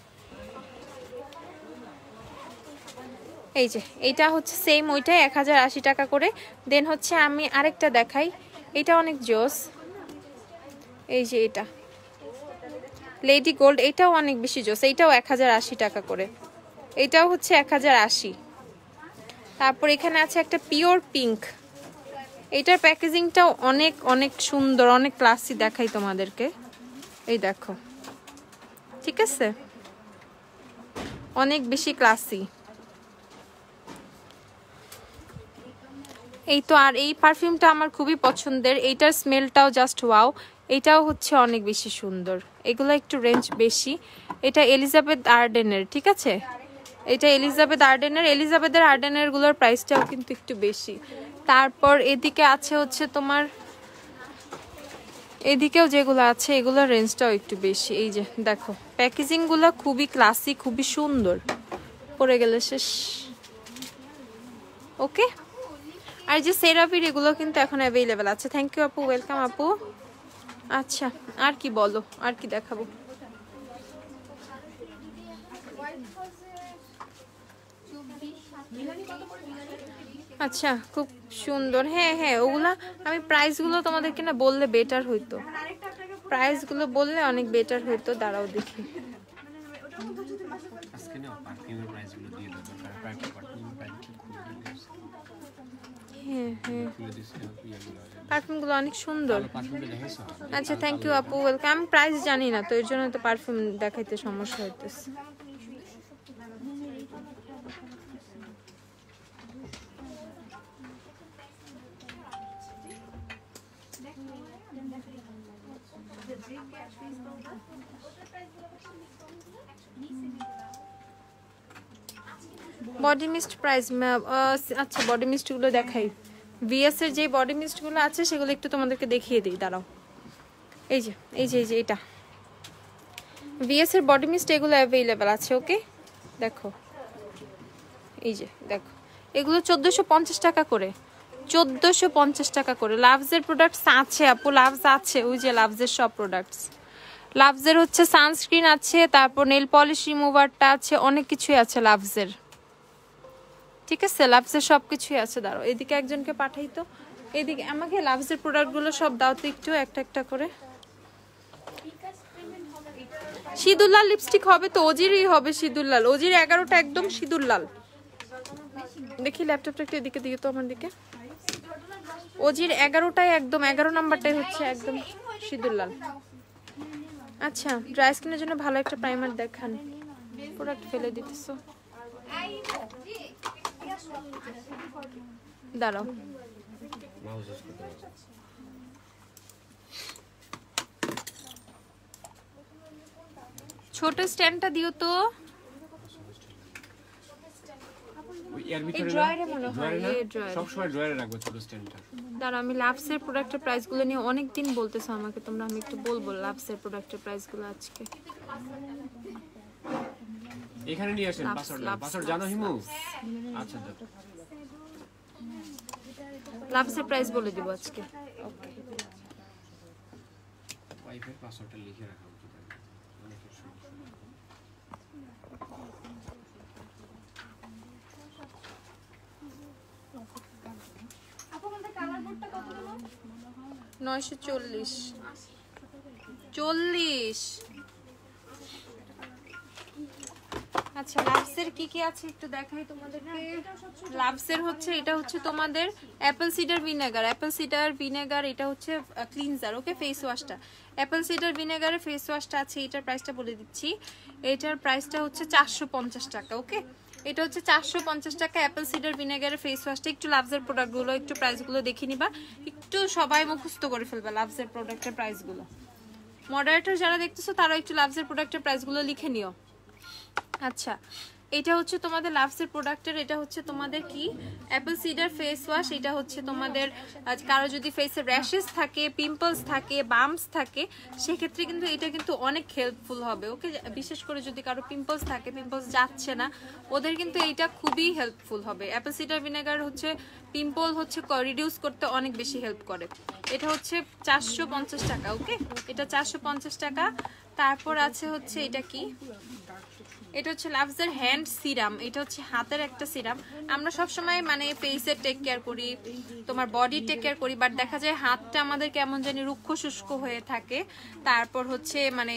এই যে এইটা হচ্ছে সেম ওইটাই 1080 টাকা করে। দেন হচ্ছে আমি আরেকটা দেখাই, এটা অনেক জোস। এই যে এটা লেডি গোল্ড, এটাও অনেক বেশি জোস, এইটাও 1080 টাকা করে। এটাও হচ্ছে 1080। তারপর এখানে আছে একটা পিওর পিঙ্ক, এইটার প্যাকেজিংটাও অনেক অনেক সুন্দর, অনেক ক্লাসি। দেখাই তোমাদেরকে, এই দেখো, ঠিক আছে, অনেক বেশি ক্লাসি। এই তো, আর এই পারফিউমটা আমার খুবই পছন্দের, এইটার স্মেলটাও জাস্ট ওয়াও। এটাও হচ্ছে অনেক বেশি সুন্দর। এগুলো একটু রেঞ্জ বেশি। এটা এলিজাবেথ আর্ডেনের, ঠিক আছে, এটা এলিজাবেথ আর্ডেনের। এলিজাবেথের আর্ডেনের গুলোর প্রাইসটাও কিন্তু একটু বেশি। তারপর এদিকে আছে হচ্ছে তোমার, এদিকেও যেগুলো আছে এগুলোর রেঞ্জটাও একটু বেশি। এই যে দেখো, প্যাকেজিংগুলো খুবই ক্লাসি, খুবই সুন্দর। পরে গেলে শেষ। ওকে, আর যে সেরাভির এগুলো কিন্তু এখন অ্যাভেলেবেল আছে। থ্যাংক ইউ আপু, ওয়েলকাম আপু। আচ্ছা, আর কি বলো, আর কি দেখাবো? আচ্ছা, খুব সুন্দর। হ্যাঁ হ্যাঁ, ওগুলা আমি প্রাইসগুলো তোমাদেরকে না বললে বেটার হইতো, প্রাইসগুলো বললে অনেক বেটার হইতো। দাঁড়াও দেখি, হ্যাঁ হ্যাঁ, পারফিউমগুলো অনেক সুন্দর। আচ্ছা, থ্যাংক ইউ আপু, ওয়েলকাম। আমি প্রাইস জানি না তো, এর জন্য তো পারফিউম দেখাইতে সমস্যা হইতেছে। বডি মিস্ট প্রাইস, আচ্ছা বডি মিস্টগুলো দেখাই। ভিএস এর যে বডি মিস্টগুলো আছে সেগুলো একটু তোমাদেরকে দেখিয়ে দিই, দাঁড়াও। এই যে এই যে এই যে এটা ভিএস এর বডি মিস্ট, এগুলো অ্যাভেলেবেল আছে। ওকে, দেখো, এই যে দেখো, এগুলো 1450 টাকা করে। 1450 টাকা করে। লাভসের প্রোডাক্টস আছে আপু, লাভস আছে, ওই যে লাভসের সব প্রোডাক্টস। লাভসের হচ্ছে সানস্ক্রিন আছে, তারপর নেল পলিশ রিমুভারটা আছে, অনেক কিছুই আছে লাভসের, ঠিক আছে? লাভসের সব কিছুই আছে। দাঁড়াও এদিকে একজনকে পাঠাই তো, এদিকে আমাকে লাভসের প্রোডাক্টগুলো সব দাও তো একটু, একটা একটা করে। সিঁদুর লাল লিপস্টিক হবে তো, অজিরই হবে সিঁদুর লাল, অজির 11টা একদম সিঁদুর লাল। দেখি ল্যাপটপটা একটু এদিকে দিকে তো আমার দিকে। অজির 11টাই একদম, 11 নাম্বারটাই হচ্ছে একদম সিঁদুর লাল। আচ্ছা ড্রাই স্কিনের জন্য ভালো একটা প্রাইমার দেখান। প্রোডাক্ট ফেলে দিতেছো, দাঁড়াও। ছোট স্ট্যান্ডটা দিও তো। এর ভিতরে ড্রয়ারে মনে হয়, এই ড্রয়ারে সব সময় ড্রয়ারে রাখবো ছোট স্ট্যান্ডটা। দাঁড়াও আমি লাভসের প্রোডাক্টের প্রাইসগুলো নিয়ে অনেক দিন বলতেছো আমাকে তোমরা, আমি একটু বলবো লাভসের প্রোডাক্টের প্রাইসগুলো আজকে। এখানে নিয়ে আসেন পাসওয়ার্ড জানো হিমু? আচ্ছা দাও, লাভসের প্রাইস বলে দিব আজকে। ওকে ওয়াইফাই পাসওয়ার্ডটা লিখে রাখা উচিত অনেকের সমস্যা। 940 40। আচ্ছা লাভসের কি কি আছে একটু দেখাই তোমাদেরকে। লাভসের হচ্ছে এটা হচ্ছে তোমাদের apple cider vinegar, apple cider vinegar, এটা হচ্ছে ক্লিনজার, ওকে? ফেস ওয়াশটা অ্যাপল সিডার ভিনেগারের ফেস ওয়াশটা আছে, এটার প্রাইসটা বলে দিচ্ছি। এটার প্রাইসটা হচ্ছে 450 টাকা, ওকে? এটা হচ্ছে 450 টাকা অ্যাপল সিডার ভিনেগারের ফেস ওয়াশটা। একটু লাভসের প্রোডাক্টগুলো একটু প্রাইসগুলো দেখে নিবা, একটু সবাই মুখস্থ করে ফেলবা লাভসের প্রোডাক্টের প্রাইসগুলো। মডারেটর যারা দেখতেছো তারা একটু লাভসের প্রোডাক্টের প্রাইসগুলো লিখে নিও। আচ্ছা এটা হচ্ছে তোমাদের লাভসের প্রোডাক্টের, এটা হচ্ছে তোমাদের কি অ্যাপল সিডার ফেস ওয়াশ। এটা হচ্ছে তোমাদের কারো যদি ফেসে র্যাশেস থাকে, পিম্পলস থাকে, বাম্পস থাকে, সেক্ষেত্রে কিন্তু এটা কিন্তু অনেক হেল্পফুল হবে, ওকে? বিশেষ করে যদি কারো পিম্পলস থাকে, পিম্পলস যাচ্ছে না, ওদের কিন্তু এইটা খুবই হেল্পফুল হবে। অ্যাপল সিডার ভিনেগার হচ্ছে পিম্পল হচ্ছে রিডিউস করতে অনেক বেশি হেল্প করে। এটা হচ্ছে 450 টাকা, ওকে? এটা 450 টাকা। তারপর আছে হচ্ছে এটা কি, এটা হচ্ছে লাভসের হ্যান্ড সিরাম। এটা হচ্ছে হাতের একটা সিরাম। আমরা সব সময় মানে ফেসের টেক কেয়ার করি, তোমার বডি টেক কেয়ার করি, বাট দেখা যায় হাতটা আমাদের কেমন জানি রুক্ষ শুষ্ক হয়ে থাকে। তারপর হচ্ছে মানে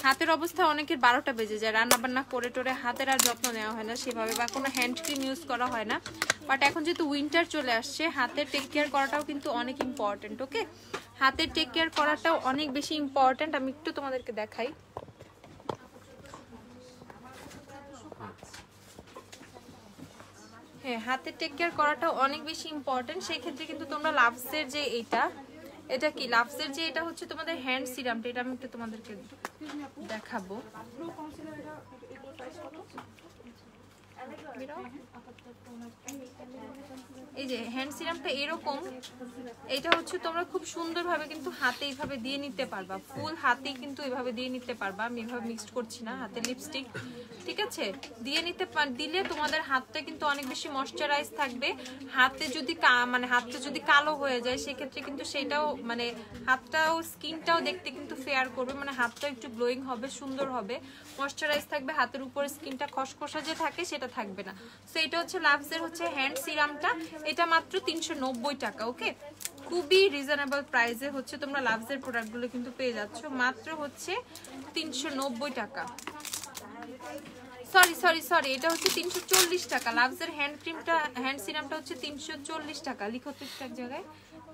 হাতের অবস্থা অনেকের 12টা বেজে যায়, রান্না বান্না করে টোরে হাতের আর যত্ন নেওয়া হয় না সেভাবে, বা কোনো হ্যান্ড ক্রিম ইউজ করা হয় না। বাট এখন যেহেতু উইন্টার চলে আসছে, হাতের টেক কেয়ার করাটাও কিন্তু অনেক ইম্পর্টেন্ট, ওকে? হাতের টেক কেয়ার করাটাও অনেক বেশি ইম্পর্টেন্ট। আমি একটু তোমাদেরকে দেখাই। হ্যাঁ হাতের টেক কেয়ার করাটাও অনেক বেশি ইম্পর্টেন্ট। সেই ক্ষেত্রে কিন্তু তোমরা লাভসের যে এটা কি লাভসের যে এটা হচ্ছে তোমাদের হ্যান্ড সিরামটা, এটা আমি একটু তোমাদেরকে দেখাবো। এই যে হ্যান্ড সিরামটা এরকম, এটা হচ্ছে তোমরা খুব সুন্দরভাবে কিন্তু হাতে এইভাবে দিয়ে নিতে পারবা, ফুল হাতেই কিন্তু এইভাবে দিয়ে নিতে পারবা। আমি এভাবে মিক্সড করছি না, হাতে লিপস্টিক, ঠিক আছে? দিয়ে দিলে তোমাদের হাতটা কিন্তু অনেক বেশি ময়শ্চারাইজ থাকবে। হাতে যদি মানে হাতটা যদি কালো হয়ে যায় সেক্ষেত্রে কিন্তু সেটাও মানে হাতটাও স্কিনটাও দেখতে কিন্তু ফেয়ার করবে, মানে হাতটাও একটু গ্লোয়িং হবে, সুন্দর হবে, ময়শ্চারাইজ থাকবে, হাতের উপরে স্কিনটা খসখসা যে থাকে সেটা থাকবে না। সো এটা হচ্ছে লাভসের হচ্ছে হ্যান্ড সিরামটা, এটা মাত্র 390 টাকা, ওকে? খুবই রিজনেবল প্রাইসে হচ্ছে তোমরা লাভসের প্রোডাক্টগুলো কিন্তু পেয়ে যাচ্ছ, মাত্র হচ্ছে 390 টাকা। সরি এটা হচ্ছে 340 টাকা। লাভসের হ্যান্ড ক্রিমটা, হ্যান্ড সিরামটা হচ্ছে 340 টাকা। লিখো তো এক জায়গায়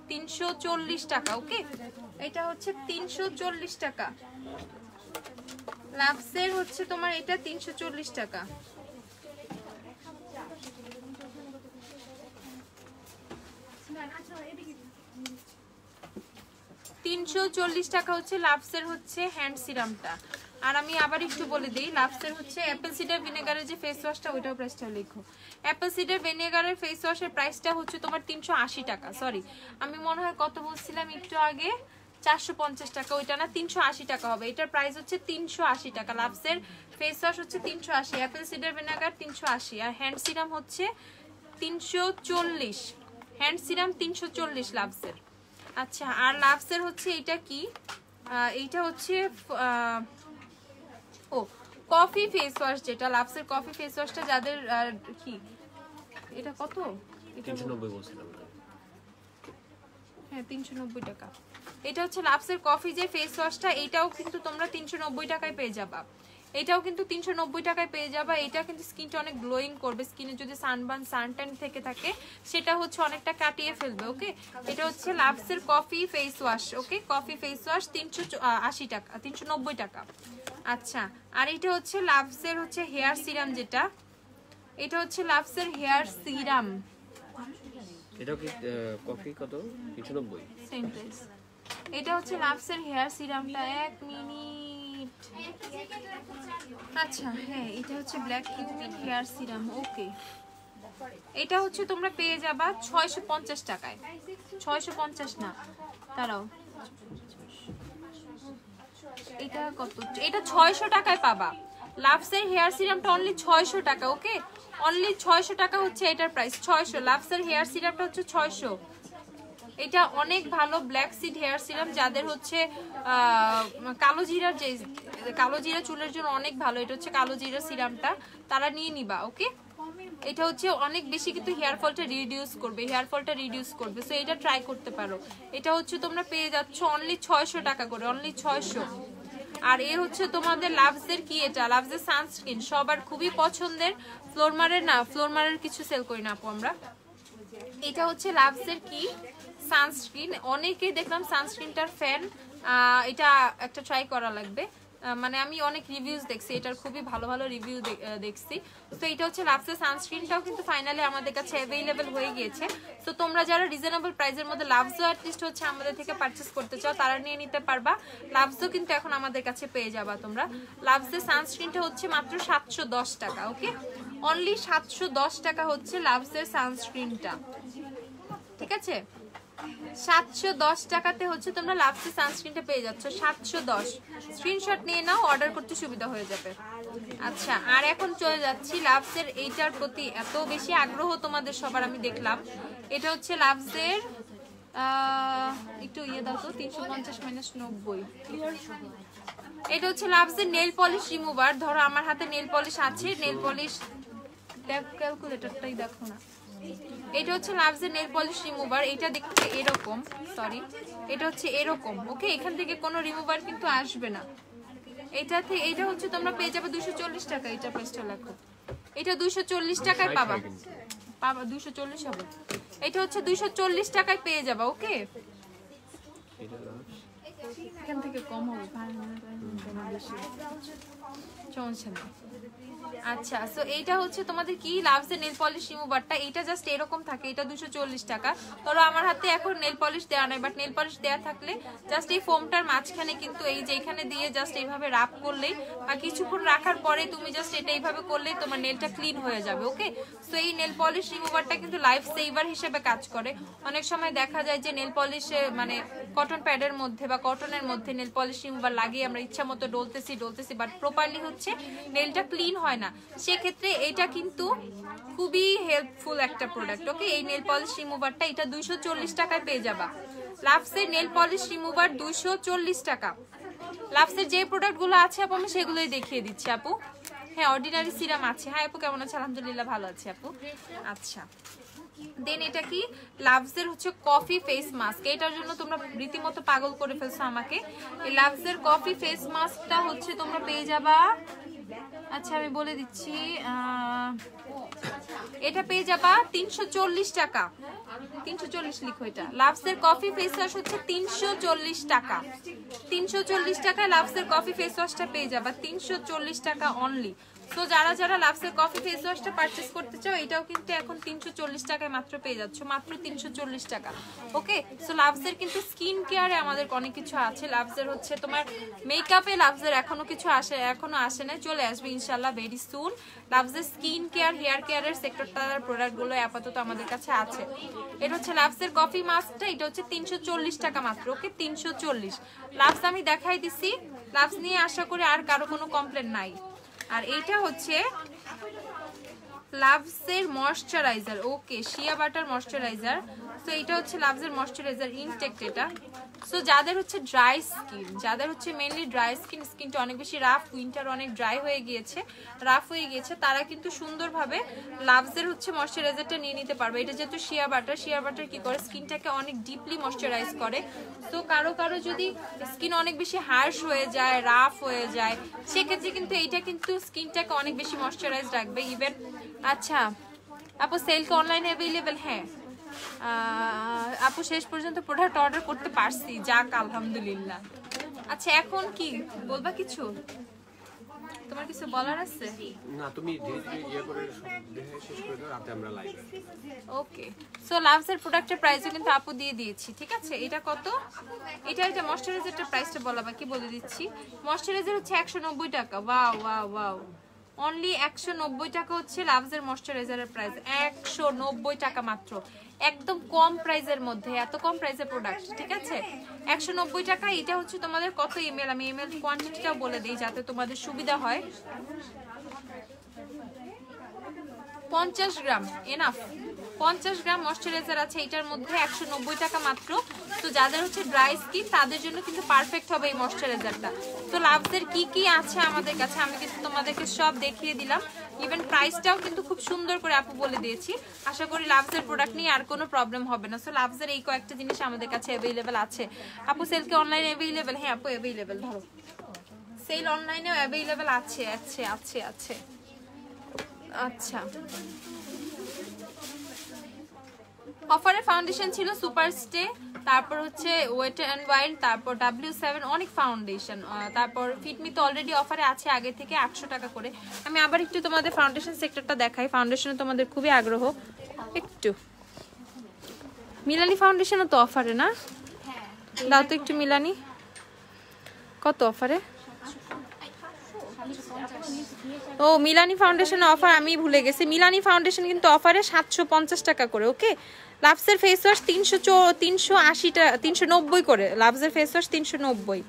340 টাকা, ওকে? এটা হচ্ছে 340 টাকা। লাভসের হচ্ছে তোমার এটা 340 টাকা। টাকা হচ্ছে লাভসের হচ্ছে হ্যান্ড সিরামটা। আর আমি আবার একটু বলে দিই, লাভসের হচ্ছে অ্যাপল সিডার ভিনেগারের যে ফেস ওয়াশটা, ওইটার প্রাইসটা লিখো। অ্যাপল সিডার ভিনেগারের ফেস ওয়াশের প্রাইসটা হচ্ছে তোমার 380 টাকা। সরি আমি মনে হয় কত বলছিলাম একটু আগে, 450 টাকা, ওইটা না 380 টাকা হবে। এটার প্রাইস হচ্ছে 380 টাকা। লাভসের ফেস ওয়াশ হচ্ছে 380, অ্যাপল সিডার ভিনেগার 380, আর হ্যান্ড সিরাম হচ্ছে 340। Hand serum 340 লাভসের। আচ্ছা, আর লাভসের হচ্ছে এটা কি, এইটা হচ্ছে ও কফি ফেস ওয়াশ, যেটা লাভসের কফি ফেস ওয়াশটা যাদের কি এটা কত, 390 বলছিলাম। হ্যাঁ 390 টাকা। এটা হচ্ছে লাভসের কফি যে ফেস ওয়াশটা, এটাও কিন্তু তোমরা 390 টাকায় পেয়ে যাবা। এটাও কিন্তু 390 টাকায় পেয়ে যাবা। এটা কিন্তু স্কিনটা অনেক গ্লোয়িং করবে, স্কিনে যদি সানবার্ন সানট্যান থেকে থাকে সেটা হচ্ছে অনেকটা কাটিয়ে ফেলবে। ওকে, এটা হচ্ছে লাভসের কফি ফেস ওয়াশ। ওকে, কফি ফেস ওয়াশ 380 টাকা, 390 টাকা। আচ্ছা, আর এটা হচ্ছে লাভসের হচ্ছে হেয়ার সিরাম, যেটা এটা হচ্ছে লাভসের হেয়ার সিরাম। এটাও কি কফি কত? 390 সেম প্রাইস। এটা হচ্ছে লাভসের হেয়ার সিরামটা, 1 মিনিট। আচ্ছা হ্যাঁ, এটা হচ্ছে ব্ল্যাক কিউমিন হেয়ার সিরাম। ওকে, এটা হচ্ছে তোমরা পেয়ে যাবা 650 টাকায়। 650 না, দাঁড়াও, এটা কত? এটা 600 টাকায় পাবা। লাভসের হেয়ার সিরামটা অনলি 600 টাকা। ওকে, অনলি 600 টাকা হচ্ছে এটার প্রাইস। 600 লাভসের হেয়ার সিরামটা হচ্ছে 600। এটা অনেক ভালো ব্ল্যাক সিড হেয়ার সিরাম, যাদের হচ্ছে কালো জিরার, যে কালো জিরা চুলের জন্য অনেক ভালো। এটা হচ্ছে কালো জিরা সিরামটা, তারা নিয়ে নিবা। ওকে, এটা হচ্ছে অনেক বেশি কিন্তু হেয়ার ফলটা রিডিউস করবে, হেয়ার ফলটা রিডিউস করবে। সো এটা ট্রাই করতে পারো। এটা হচ্ছে তোমরা পেয়ে যাচ্ছ অনলি 600 টাকা করে, অনলি 600। আর এ হচ্ছে তোমাদের লাভসের কি, এটা লাভসের সানস্ক্রিন, সবার খুবই পছন্দের। ফ্লোরমারের না, ফ্লোরমারের কিছু সেল করি না আপু আমরা। এটা হচ্ছে লাভসের কি সানস্ক্রিন, অনেকেই দেখলাম সানস্ক্রিনটার ফ্যান। এটা একটা ট্রাই করা লাগবে, মানে আমি অনেক রিভিউজ দেখছি, এটার খুবই ভালো ভালো রিভিউ দেখছি। তো এটা হচ্ছে লাভসের সানস্ক্রিনটাও কিন্তু ফাইনালি আমাদের কাছে অ্যাভেলেবেল হয়ে গিয়েছে। তো তোমরা যারা রিজনেবল প্রাইসের মধ্যে লাভসও অ্যাটলিস্ট হচ্ছে আমাদের থেকে পারচেস করতে চাও, তারা নিয়ে নিতে পারবা। লাভসও কিন্তু এখন আমাদের কাছে পেয়ে যাবা তোমরা। লাভসের সানস্ক্রিনটা হচ্ছে মাত্র 710 টাকা। ওকে, অনলি 710 টাকা হচ্ছে লাভসের সানস্ক্রিনটা, ঠিক আছে? 710 টাকাতে হচ্ছে তোমরা লাভসের সানস্ক্রিনটা পেয়ে যাচ্ছ। 710, স্ক্রিনশট নিয়ে নাও, অর্ডার করতে সুবিধা হয়ে যাবে। আচ্ছা, আর এখন চলে যাচ্ছি লাভসের এইটার প্রতি এত বেশি আগ্রহ তোমাদের সবার আমি দেখলাম। এটা হচ্ছে লাভসের একটু ইয়ে দাও তো, 350 মাইনাস 90। এটা হচ্ছে লাভসের নেল পলিশ রিমুভার। ধরো আমার হাতে নেল পলিশ আছে, নেল পলিশ ক্যালকুলেটরটাই দেখো না। এটা হচ্ছে লাভসের নেল পলিশ রিমুভার। এটা দেখতে এরকম, সরি এটা হচ্ছে এরকম। ওকে, এখান থেকে কোনো রিমুভার কিন্তু আসবে না। এটা হচ্ছে তোমরা পেয়ে যাবে 240 টাকা। এটা প্রাইসটা লেখো, এটা 240 টাকায় পাবা। 240 হবে। এটা হচ্ছে 240 টাকায় পেয়ে যাবা। ওকে, এখান থেকে কম হবে, সমস্যা নেই। আচ্ছা, সো এইটা হচ্ছে তোমাদের কি লাভসের নেল পলিশ রিমুভারটা। এটা জাস্ট এরকম থাকে, এটা 240 টাকা। ধরো আমার হাতে এখন নেল পলিশ দেওয়া নাই, বাট নেল পলিশ দেওয়া থাকলে জাস্ট এই ফোমটার মাঝখানে কিন্তু এই যে এখানে দিয়ে জাস্ট এইভাবে রাব করলেই বা কিছুক্ষণ রাখার পরে তুমি জাস্ট এটা এইভাবে করলেই তোমার নেলটা ক্লিন হয়ে যাবে। ওকে, সো এই নেল পলিশ রিমুভারটা কিন্তু লাইফ সেভার হিসেবে কাজ করে। অনেক সময় দেখা যায় যে নেল পলিশে মানে কটন প্যাডের মধ্যে বা কটনের মধ্যে নেল পলিশ রিমুভার লাগিয়ে আমরা ইচ্ছা মতো ডলতেছি, বাট প্রপারলি হচ্ছে নেলটা ক্লিন হয় না। সেক্ষেত্রে এটা কিন্তু খুবই হেল্পফুল একটা প্রোডাক্ট। ওকে, এই নেল পলিশ রিমুভারটা এটা 240 টাকায় পেয়ে যাবা। লাভসের নেল পলিশ রিমুভার 240 টাকা। লাভসের যে প্রোডাক্টগুলো আছে আপু আমি সেগুলোই দেখিয়ে দিচ্ছি আপু। হ্যাঁ, অর্ডিনারি সিরাম আছে। হ্যাঁ আপু, কেমন আছে? আলহামদুলিল্লাহ ভালো আছি আপু। আচ্ছা, দেন এটা কি লাভসের হচ্ছে কফি ফেস মাস্ক। এটার জন্য তোমরা রীতিমতো পাগল করে ফেলছো আমাকে। এই লাভসের কফি ফেস মাস্কটা হচ্ছে তোমরা পেয়ে যাবা, আচ্ছা আমি বলে দিচ্ছি, এটা পেয়ে যাবা 340 টাকা। 340 লিখো। এটা লাভসের কফি ফেস ওয়াশ হচ্ছে 340 টাকা। 340 টাকায় লাভসের কফি ফেস ওয়াশটা পেয়ে যাবা, 340 টাকা অনলি। তো যারা যারা লাভসের কফি ফেস ওয়াশটা পারচেজ করতে চাও, এটাও কিন্তু এখন 340 টাকায় মাত্র পেয়ে যাচ্ছ, মাত্র 340 টাকা। ওকে, সো লাভসের কিন্তু স্কিন কেয়ারে আমাদের অনেক কিছু আছে। লাভসের হচ্ছে তোমার মেকআপে লাভসের এখনো কিছু এখনো আসে না, চলে আসবে ইনশাল্লাহ ভেরি সুন। লাভসের স্কিন কেয়ার, হেয়ার কেয়ারের সেক্টরটার প্রোডাক্টগুলো আপাতত আমাদের কাছে আছে। এটা হচ্ছে লাভসের কফি মাস্কটা, এটা হচ্ছে 340 টাকা মাত্র। ওকে, 340। লাভস আমি দেখাই দিছি। লাভস নিয়ে আশা করি আর কারো কোনো কমপ্লেন নাই। আর এইটা হচ্ছে লাভসের ময়শ্চারাইজার। ওকে, শিয়া বাটার ময়শ্চারাইজার। সো এটা হচ্ছে লাভসের ময়শ্চারাইজার ইনটেক্ট এটা। সো যাদের হচ্ছে ড্রাই স্কিন, যাদের হচ্ছে মেনলি ড্রাই স্কিন, স্কিনটা অনেক বেশি রাফ, উইন্টার অনেক ড্রাই হয়ে গিয়েছে, রাফ হয়ে গিয়েছে, তারা কিন্তু সুন্দরভাবে লাভসের হচ্ছে ময়শ্চারাইজারটা নিয়ে নিতে পারবে। এটা যেহেতু শিয়া বাটার কি করে স্কিনটাকে অনেক ডিপলি ময়শ্চারাইজ করে। তো কারো কারো যদি স্কিন অনেক বেশি হার্শ হয়ে যায়, রাফ হয়ে যায়, সেক্ষেত্রে কিন্তু এইটা কিন্তু স্কিনটাকে অনেক বেশি ময়শ্চারাইজ রাখবে ইভেন। আচ্ছা আপু সেল কি অনলাইনে অ্যাভেলেবেল? হ্যাঁ আপু শেষ পর্যন্ত প্রোডাক্ট অর্ডার করতে পারছি, যাক আলহামদুলিল্লাহ। আচ্ছা এখন কি বলবা, কিছু তোমার কিছু বলার আছে? না, তুমি ধীরে ধীরে ইয়ে করে দেখে শেষ করে দাও, রাতে আমরা লাইভ। ওকে, সো লাভসের প্রোডাক্টের প্রাইসও কিন্তু আপু দিয়ে দিয়েছি, ঠিক আছে? এটা কত? এটা ময়শ্চারাইজারটার প্রাইসটা বলা বাকি বলে দিচ্ছি। ময়শ্চারাইজার হচ্ছে 190 টাকা। ওয়াও ওয়াও ওয়াও, অনলি 190 টাকা হচ্ছে লাভসের ময়শ্চারাইজারের প্রাইস। 190 টাকা মাত্র, একদম কম প্রাইসের মধ্যে, এত কম প্রাইসের প্রোডাক্ট, ঠিক আছে? 190 টাকা। এটা হচ্ছে তোমাদের কত এমএল, আমি এমএল কোয়ান্টিটিটাও বলে দিই যাতে তোমাদের সুবিধা হয়। 50 গ্রাম এনাফ, 50 গ্রাম ময়শ্চারাইজার আছে এটার মধ্যে, 190 টাকা মাত্র। তো যাদের হচ্ছে ড্রাই স্কিন তাদের জন্য কিন্তু পারফেক্ট হবে এই ময়শ্চারাইজারটা। তো লাভসের কি কি আছে আমাদের কাছে আমি কিন্তু তোমাদেরকে সব দেখিয়ে দিলাম, ইভেন প্রাইসটাও কিন্তু খুব সুন্দর করে আপু বলে দিয়েছি। আশা করি লাভসের প্রোডাক্ট নিয়ে আর কোনো প্রবলেম হবে না। সো লাভসের এই কয়েকটা জিনিস আমাদের কাছে অ্যাভেলেবেল আছে। আপু সেল কি অনলাইনে অ্যাভেলেবেল? হ্যাঁ আপু অ্যাভেলেবেল, ধরো সেল অনলাইনেও অ্যাভেলেবেল আছে। আছে আছে আছে আচ্ছা, অফারে ফাউন্ডেশন ছিল সুপার স্টে, তারপর হচ্ছে ওয়েট অ্যান্ড ওয়াইল্ড, তারপর W7 অনেক ফাউন্ডেশন, তারপর ফিটমি তো অলরেডি অফারে আছে আগে থেকে 800 টাকা করে। আমি আবার একটু তোমাদের ফাউন্ডেশন সেক্টরটা দেখাই, ফাউন্ডেশনে তোমাদের খুবই আগ্রহ। একটু মিলানি ফাউন্ডেশনও তো অফারে না? দাও তো একটু মিলানি, কত অফারে? ও মিলানি ফাউন্ডেশন অফার আমি ভুলে গেছি। মিলানি ফাউন্ডেশন কিন্তু অফারে 750 টাকা করে। ওকে, লাভসের ফেস ওয়াশ 390 করে, লাভসের ফেস ওয়াশ 390।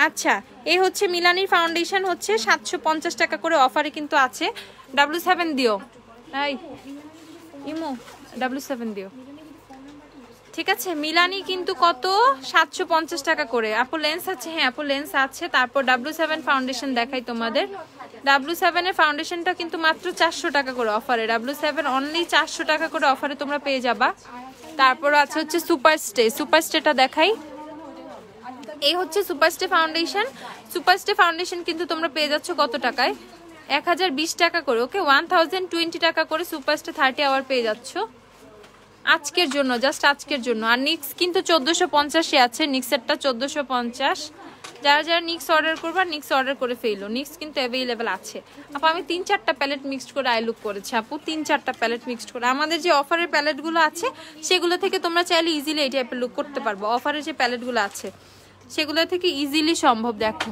আচ্ছা এই হচ্ছে মিলানির ফাউন্ডেশন হচ্ছে 750 টাকা করে অফারে কিন্তু আছে। W7 দিও, এই ইমো W7 দিও, ঠিক আছে? মিলানি কিন্তু কত? 750 টাকা করে। আপু লেন্স আছে? হ্যাঁ আপু লেন্স আছে। তারপর W7 ফাউন্ডেশন দেখাই তোমাদের। W7 এর ফাউন্ডেশনটা কিন্তু মাত্র 400 টাকা করে অফারে, W7 অনলি 400 টাকা করে অফারে তোমরা পেয়ে যাবা। তারপর আছে হচ্ছে সুপার স্টে, সুপার স্টেটা দেখাই। এই হচ্ছে super stay foundation. Super stay foundation কিন্তু তোমরা পেয়ে যাচ্ছ কত টাকায়? 1020 টাকা করে। ওকে, 1020 টাকা করে সুপার স্টে 30 আওয়ার পেয়ে যাচ্ছ আজকের জন্য, জাস্ট আজকের জন্য। আর নিক্স কিন্তু 1450 আছে, নিক্সেরটা 1450। যারা যারা নিক্স অর্ডার করবা নিক্স অর্ডার করে ফেলো, নিক্স কিন্তু অ্যাভেলেবেল আছে। আপু আমি 3-4টা প্যালেট মিক্সড করে আই লুক করেছি আপু, 3-4টা প্যালেট মিক্সড করে। আমাদের যে অফারের প্যালেটগুলো আছে সেগুলো থেকে তোমরা চাইলে ইজিলি এই টাইপের লুক করতে পারবো। অফারের যে প্যালেটগুলো আছে সেগুলো থেকে ইজিলি সম্ভব, দেখো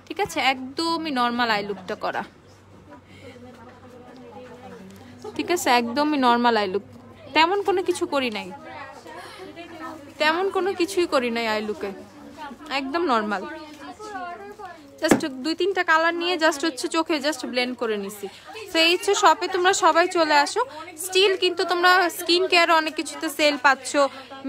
ঠিক আছে? একদমই নর্মাল আই লুকটা করা, ঠিক আছে? একদমই নর্মাল আই লুক, তেমন কোনো কিছু করি নাই, তেমন কোনো কিছুই করি নাই আই লুকে, একদম নর্মাল। জাস্ট 2-3টা কালার নিয়ে জাস্ট হচ্ছে চোখে জাস্ট ব্লেন্ড করে নিছি। তো এই হচ্ছে শপে তোমরা সবাই চলে আসো। স্টিল কিন্তু তোমরা স্কিন কেয়ার অনেক কিছুতে সেল পাচ্ছ,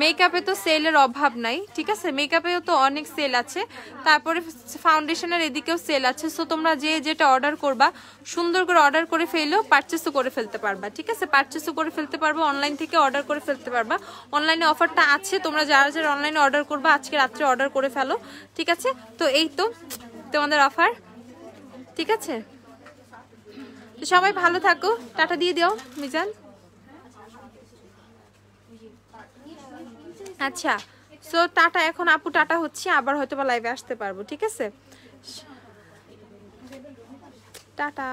মেকআপে তো সেলের অভাব নাই, ঠিক আছে? মেকআপেও তো অনেক সেল আছে, তারপরে ফাউন্ডেশনের এদিকেও সেল আছে। সো তোমরা যে যেটা অর্ডার করবা সুন্দর করে অর্ডার করে ফেলেও পারচেসও করে ফেলতে পারবা, ঠিক আছে? পারচেসও করে ফেলতে পারবা, অনলাইন থেকে অর্ডার করে ফেলতে পারবা। অনলাইনে অফারটা আছে, তোমরা যারা যারা অনলাইনে অর্ডার করবা আজকে রাত্রে অর্ডার করে ফেলো, ঠিক আছে? তো এই তো তোমাদের অফার, ঠিক আছে? তো সবাই ভালো থাকো, টাটা দিয়ে দিও মিজান। আচ্ছা সো টাটা, এখন আপু টাটা হচ্ছে, আবার হয়তো বা লাইভে আসতে পারবো, ঠিক আছে? টাটা।